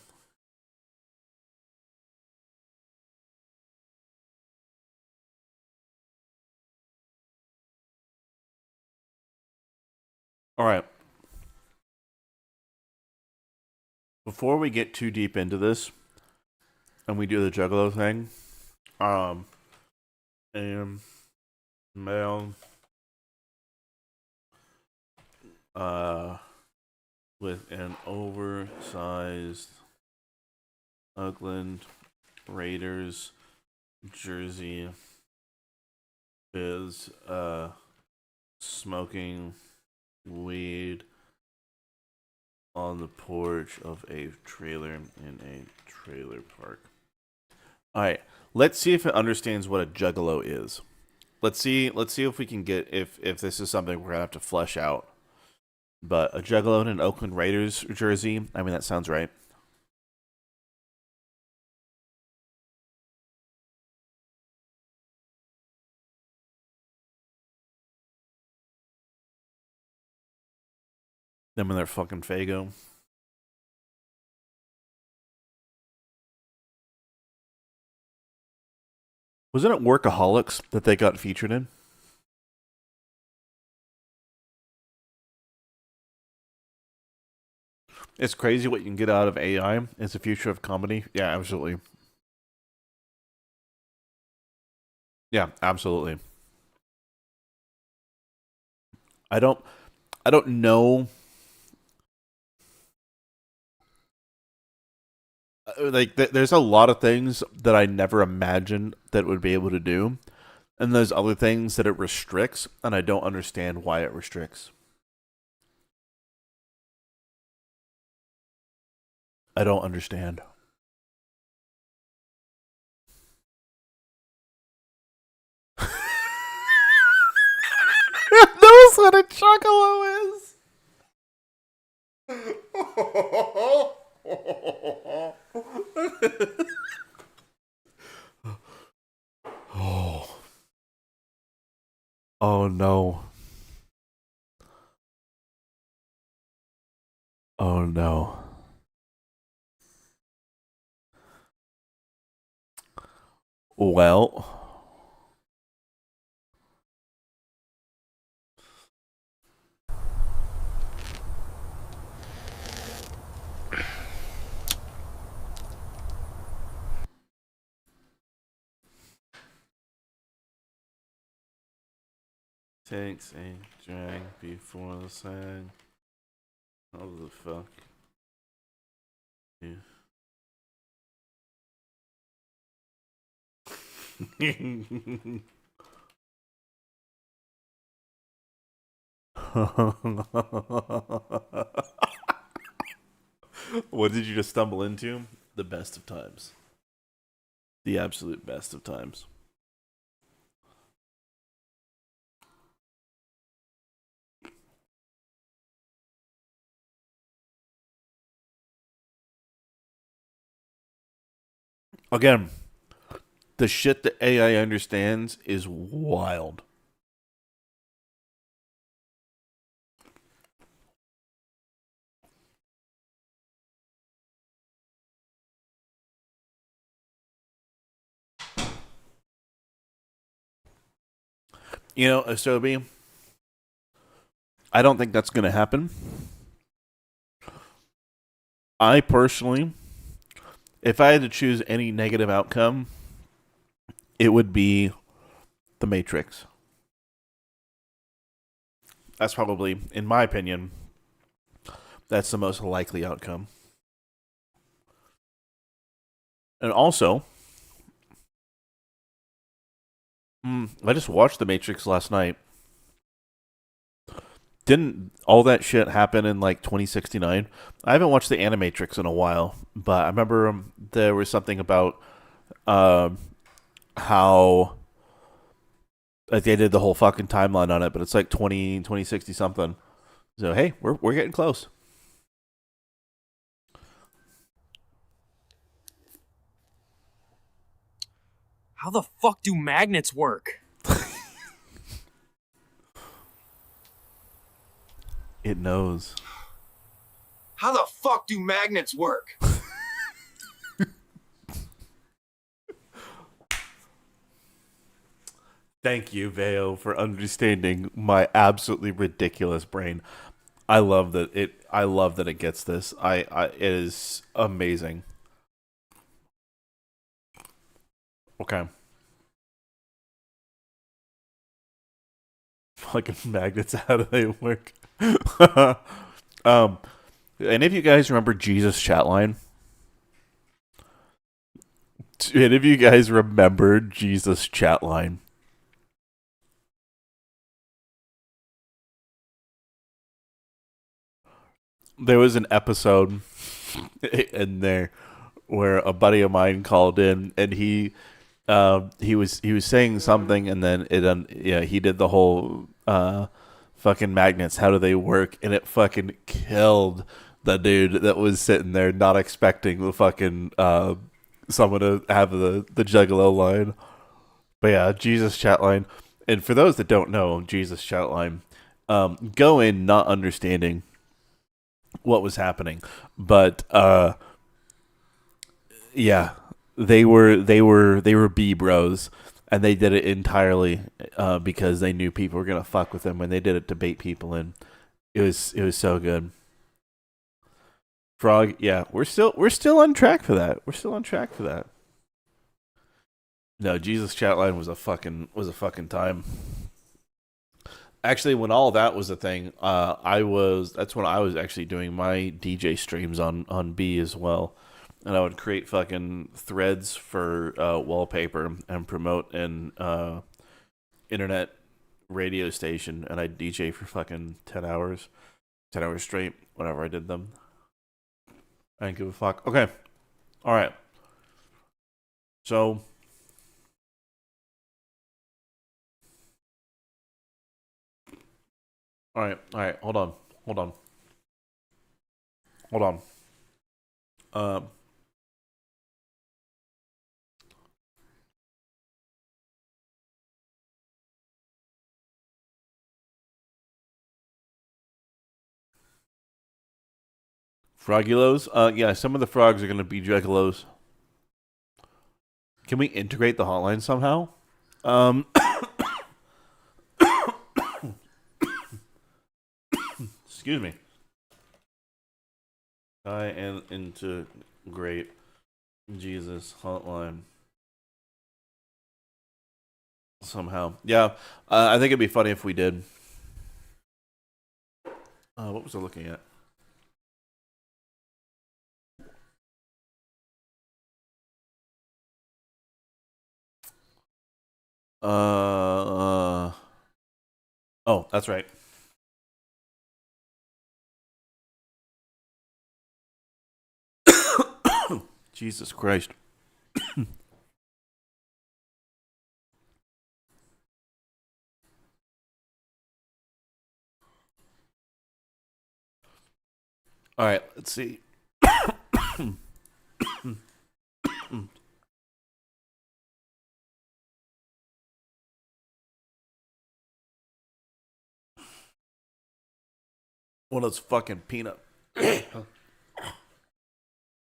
S2: right. Before we get too deep into this and we do the Juggalo thing, and male with an oversized Oakland Raiders jersey is smoking weed on the porch of a trailer in a trailer park. All right, let's see if it understands what a juggalo is. Let's see if we can get if this is something we're gonna have to flesh out. But a juggalo in an Oakland Raiders jersey, I mean that sounds right. Them and their fucking Fago. Wasn't it Workaholics that they got featured in? It's crazy what you can get out of AI. It's the future of comedy. Yeah, absolutely. Yeah, absolutely. I don't know. Like, there's a lot of things that I never imagined that it would be able to do, and there's other things that it restricts, and I don't understand why it restricts. I don't understand. what a Chocobo is. Oh. Oh no. Oh no. Well. Takes a drag before the sag. How the fuck? Yeah. What did you just stumble into? The best of times. The absolute best of times. Again, the shit that AI understands is wild. You know, Asobi, I don't think that's going to happen. I personally, if I had to choose any negative outcome, it would be The Matrix. That's probably, in my opinion, that's the most likely outcome. And also, I just watched The Matrix last night. Didn't all that shit happen in like 2069? I haven't watched the Animatrix in a while, but I remember there was something about how like they did the whole fucking timeline on it, but it's like 2060 something. So hey, we're getting close.
S7: How the fuck do magnets work?
S2: It knows.
S4: How the fuck do magnets work?
S2: Thank you, Veo, for understanding my absolutely ridiculous brain. I love that it gets this. It is amazing. Okay. Fucking magnets, how do they work? Any of you guys remember Jesus Chatline? Any of you guys remember Jesus Chatline? There was an episode in there where a buddy of mine called in, and he was saying something, and then he did the whole fucking magnets, how do they work, and it fucking killed the dude that was sitting there not expecting the fucking someone to have the Juggalo line. But yeah, Jesus Chatline. And for those that don't know Jesus Chatline, go in not understanding what was happening, but yeah, they were B bros, and they did it entirely because they knew people were gonna fuck with them when they did it to bait people in. It was so good. Frog, yeah, we're still on track for that. We're still on track for that. No, Jesus Chatline was a fucking time. Actually, when all that was a thing, that's when I was actually doing my DJ streams on B as well. And I would create fucking threads for wallpaper and promote an internet radio station, and I'd DJ for fucking 10 hours straight whenever I did them. I didn't give a fuck. Okay. All right. So All right. Hold on. Frogulos? Yeah, some of the frogs are going to be Juggalos. Can we integrate the hotline somehow? Excuse me. Try and integrate Jesus hotline somehow. Yeah, I think it'd be funny if we did. What was I looking at? Oh, that's right. Jesus Christ. All right, let's see. One of those fucking peanut.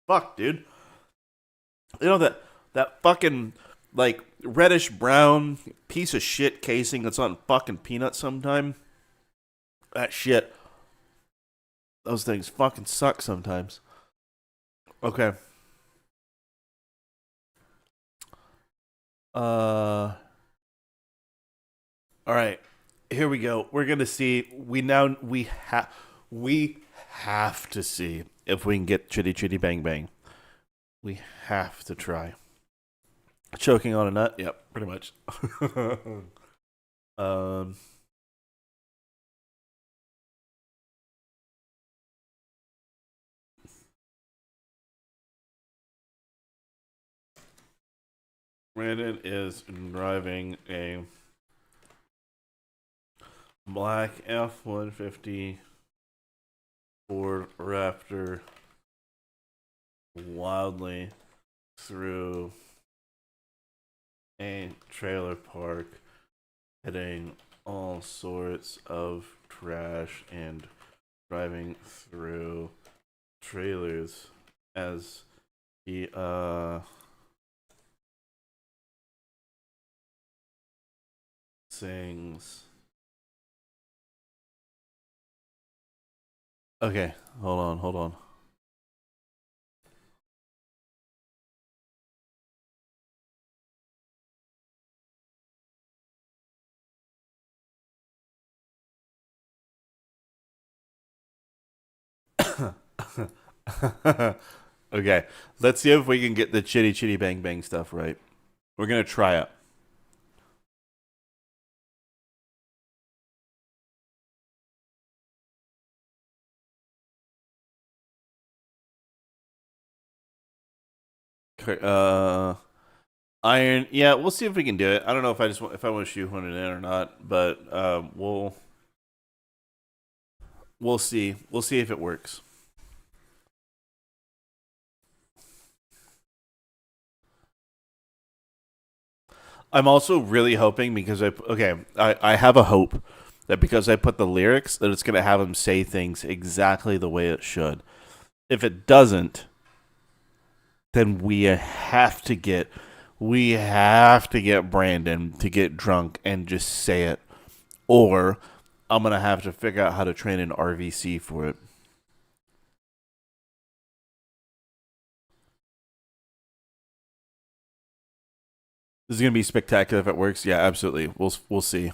S2: Fuck, dude. You know that fucking like reddish brown piece of shit casing that's on fucking peanuts sometime? That shit. Those things fucking suck sometimes. Okay. All right. Here we go. We're going to see we have to see if we can get Chitty Chitty Bang Bang. We have to try. Choking on a nut? Yep, pretty much. Brandon is driving a black F-150 Ford Raptor wildly through a trailer park, hitting all sorts of trash and driving through trailers as he sings. Okay, hold on. Okay, let's see if we can get the Chitty Chitty Bang Bang stuff right. We're gonna try it. Iron. Yeah, we'll see if we can do it. I don't know if I want to shoehorn it in or not, but we'll see. We'll see if it works. I'm also really hoping because I have a hope that because I put the lyrics that it's gonna have him say things exactly the way it should. If it doesn't, then we have to get Brandon to get drunk and just say it, or I'm gonna have to figure out how to train an RVC for it. This is gonna be spectacular if it works. Yeah, absolutely. We'll see.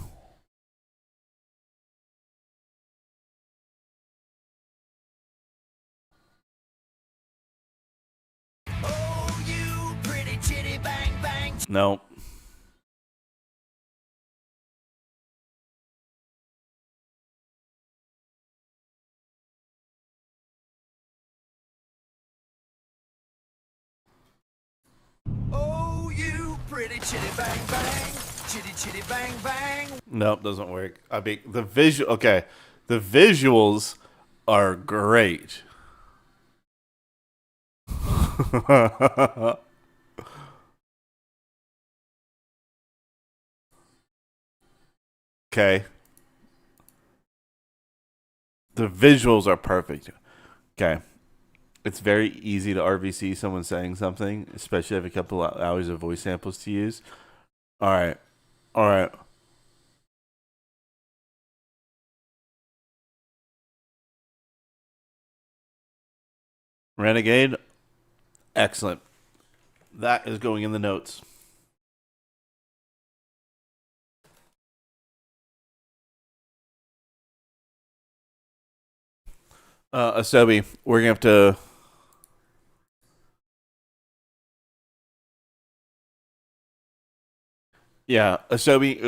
S6: Oh, you pretty chitty bang bang.
S2: No.
S6: Oh, you pretty chitty bang bang. Chitty chitty bang bang.
S2: Nope, doesn't work. I mean, the visual. Okay, The visuals are great. Okay. The visuals are perfect. Okay. It's very easy to RVC someone saying something, especially if you have a couple of hours of voice samples to use. All right. All right. Renegade. Excellent. That is going in the notes. Asobi, we're gonna have to. Yeah, Asobi,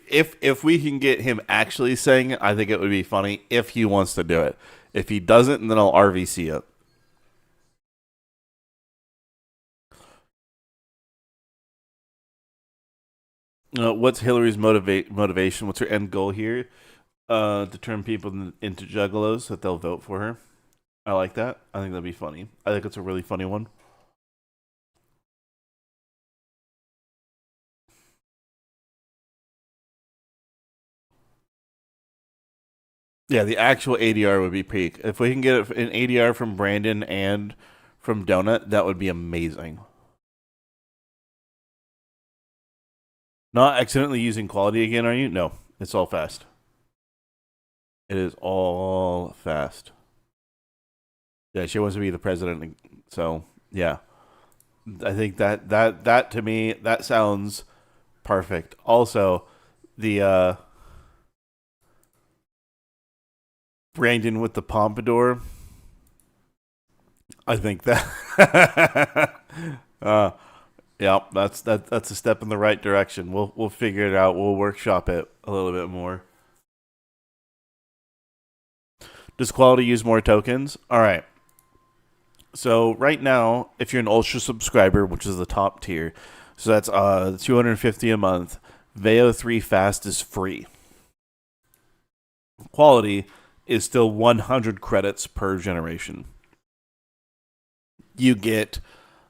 S2: if we can get him actually saying it, I think it would be funny if he wants to do it. If he doesn't, then I'll RVC it. What's Hillary's motivation? What's her end goal here? To turn people into juggalos so that they'll vote for her. I like that. I think that'd be funny. I think it's a really funny one. Yeah, the actual ADR would be peak. If we can get an ADR from Brandon and from Donut, that would be amazing. Not accidentally using quality again, are you? No, it's all fast. It is all fast. Yeah, she wants to be the president, so yeah. I think that to me that sounds perfect. Also, the Brandon with the pompadour. I think that yeah, that's a step in the right direction. We'll figure it out. We'll workshop it a little bit more. Does quality use more tokens? All right. So right now, if you're an Ultra subscriber, which is the top tier, so that's $250 a month. Veo 3 Fast is free. Quality is still 100 credits per generation. You get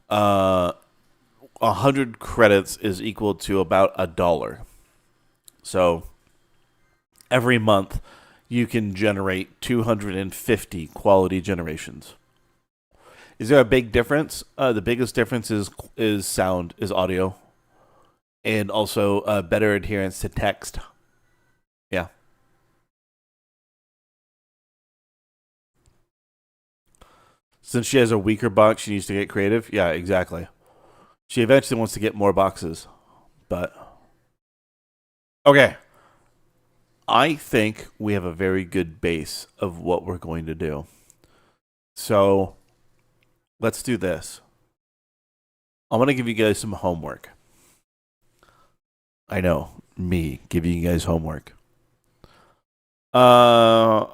S2: 100 credits is equal to about $1. So every month you can generate 250 quality generations. Is there a big difference? The biggest difference is sound, is audio, and also better adherence to text. Yeah. Since she has a weaker box, she needs to get creative. Yeah, exactly. She eventually wants to get more boxes, but okay. I think we have a very good base of what we're going to do. So let's do this. I'm going to give you guys some homework. I know, me giving you guys homework. I'm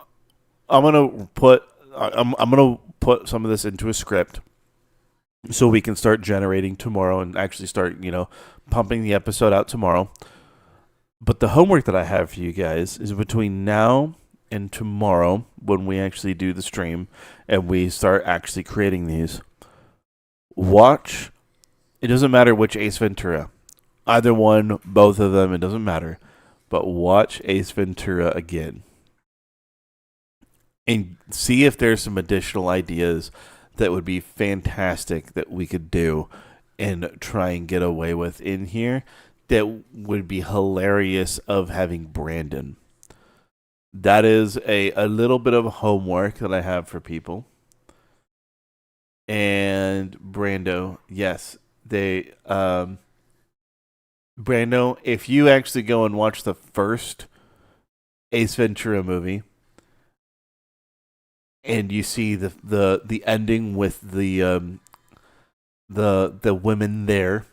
S2: going to put some of this into a script so we can start generating tomorrow and actually start, pumping the episode out tomorrow. But the homework that I have for you guys is between now and tomorrow when we actually do the stream and we start actually creating these. Watch. It doesn't matter which Ace Ventura. Either one, both of them, it doesn't matter. But watch Ace Ventura again. And see if there's some additional ideas that would be fantastic that we could do and try and get away with in here that would be hilarious of having Brandon. That is a little bit of homework that I have for people. And Brando, yes, they Brando, if you actually go and watch the first Ace Ventura movie and you see the ending with the women there,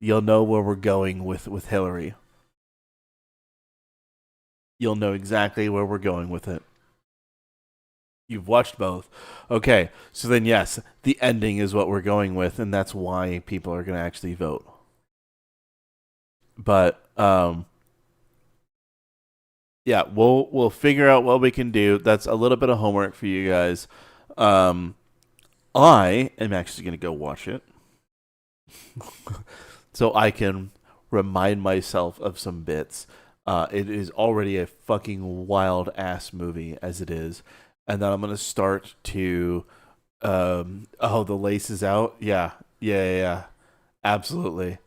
S2: you'll know where we're going with Hillary. You'll know exactly where we're going with it. You've watched both. Okay, so then yes, the ending is what we're going with, and that's why people are going to actually vote. But, yeah, we'll figure out what we can do. That's a little bit of homework for you guys. I am actually going to go watch it so I can remind myself of some bits. It is already a fucking wild ass movie as it is, and then I'm going to start to. Oh, the lace is out. Yeah. Absolutely.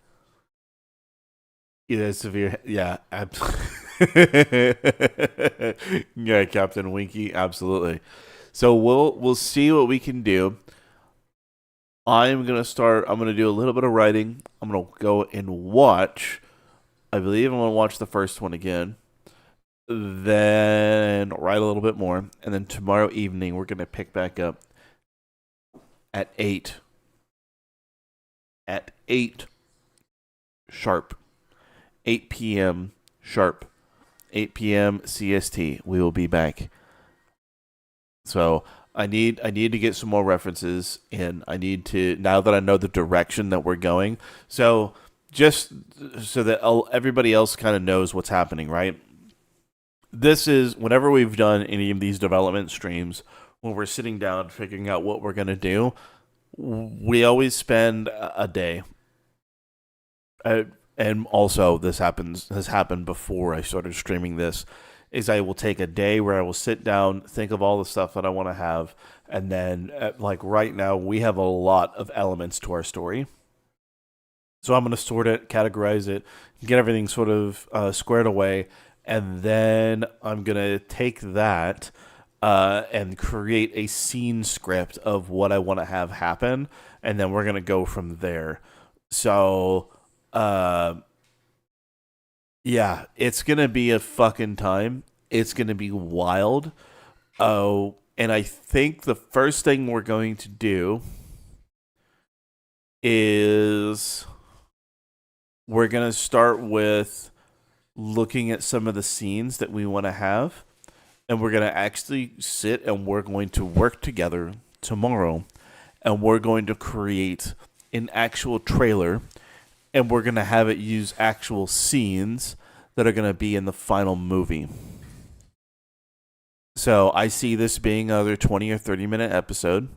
S2: Either severe. Yeah, absolutely. Yeah, Captain Winky. Absolutely. So we'll see what we can do. I'm gonna do a little bit of writing. I'm gonna go and watch. I believe I'm gonna watch the first one again. Then write a little bit more, and then tomorrow evening we're gonna pick back up at 8. At 8 sharp. 8 p.m. sharp. 8 p.m. CST. We will be back. So I need to get some more references in. I need to, now that I know the direction that we're going. So just so that everybody else kind of knows what's happening, right? This is whenever we've done any of these development streams, when we're sitting down figuring out what we're going to do, we always spend a day. And also this has happened before I started streaming this, is I will take a day where I will sit down, think of all the stuff that I want to have, and then like right now we have a lot of elements to our story. So I'm going to sort it, categorize it, get everything sort of squared away, and then I'm going to take that and create a scene script of what I want to have happen, and then we're going to go from there. So, yeah, it's going to be a fucking time. It's going to be wild. Oh, and I think the first thing we're going to do is we're going to start with looking at some of the scenes that we want to have. And we're going to actually sit and we're going to work together tomorrow. And we're going to create an actual trailer. And we're going to have it use actual scenes that are going to be in the final movie. So I see this being another 20 or 30 minute episode.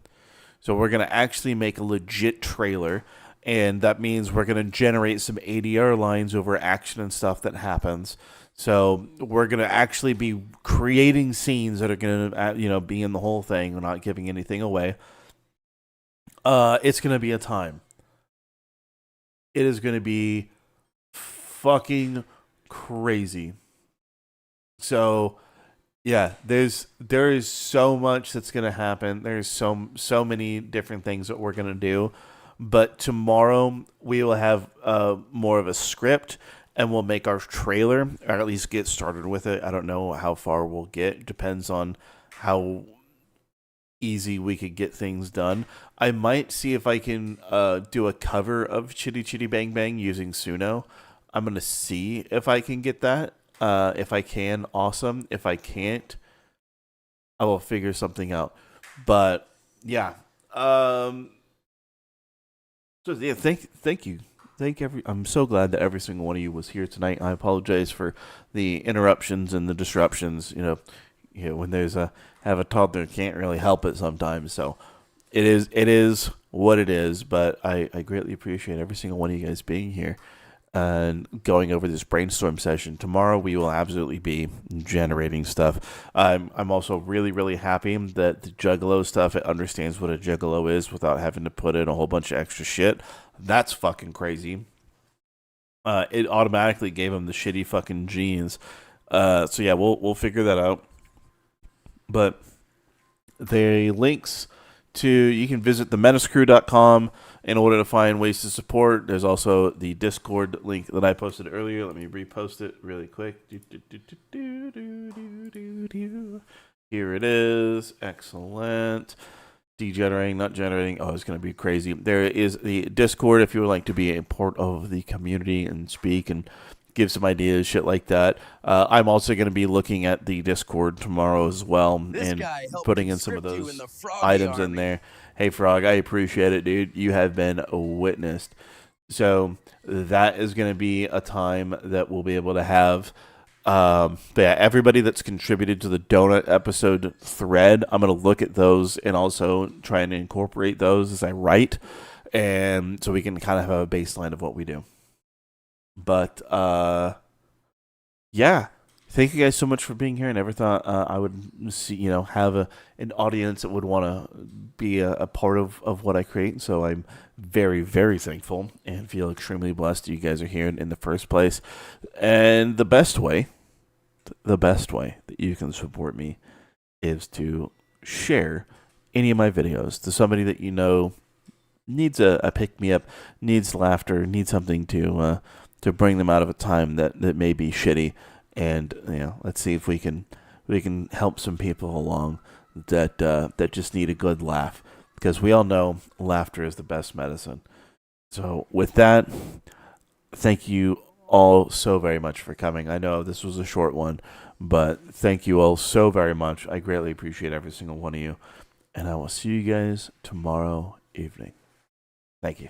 S2: So we're going to actually make a legit trailer. And that means we're going to generate some ADR lines over action and stuff that happens. So we're going to actually be creating scenes that are going to, be in the whole thing. We're not giving anything away. It's going to be a time. It is going to be fucking crazy. So, yeah, there is so much that's going to happen. There's so many different things that we're going to do. But tomorrow we will have more of a script, and we'll make our trailer, or at least get started with it. I don't know how far we'll get. Depends on how easy we could get things done. I might see if I can do a cover of Chitty Chitty Bang Bang using Suno. I'm going to see if I can get that. If I can, awesome. If I can't, I will figure something out. But, yeah. So yeah, thank you. I'm so glad that every single one of you was here tonight. I apologize for the interruptions and the disruptions. When there's have a toddler, can't really help it sometimes. So it is what it is. But I greatly appreciate every single one of you guys being here and going over this brainstorm session. Tomorrow we will absolutely be generating stuff. I'm also really, really happy that the Juggalo stuff, it understands what a Juggalo is without having to put in a whole bunch of extra shit. That's fucking crazy. It automatically gave him the shitty fucking genes. So yeah, we'll figure that out. But the links to, you can visit themenacecrew.com in order to find ways to support. There's also the Discord link that I posted earlier. Let me repost it really quick. Here it is. Excellent. Degenerating, not generating. Oh, it's going to be crazy. There is the Discord if you would like to be a part of the community and speak and give some ideas, shit like that. I'm also going to be looking at the Discord tomorrow as well and putting in some of those items in there. Hey, Frog, I appreciate it, dude. You have been witnessed. So that is going to be a time that we'll be able to have. But yeah, everybody that's contributed to the donut episode thread, I'm going to look at those and also try and incorporate those as I write. And so we can kind of have a baseline of what we do. But yeah, thank you guys so much for being here. I never thought I would see, have an audience that would want to be a part of what I create. So I'm very, very thankful and feel extremely blessed that you guys are here in the first place. And the best way that you can support me is to share any of my videos to somebody that you know needs a pick-me-up, needs laughter, needs something to bring them out of a time that may be shitty. And let's see if we can help some people along that just need a good laugh, because we all know laughter is the best medicine. So with that, thank you all so very much for coming. I know this was a short one, but thank you all so very much. I greatly appreciate every single one of you, and I will see you guys tomorrow evening. Thank you.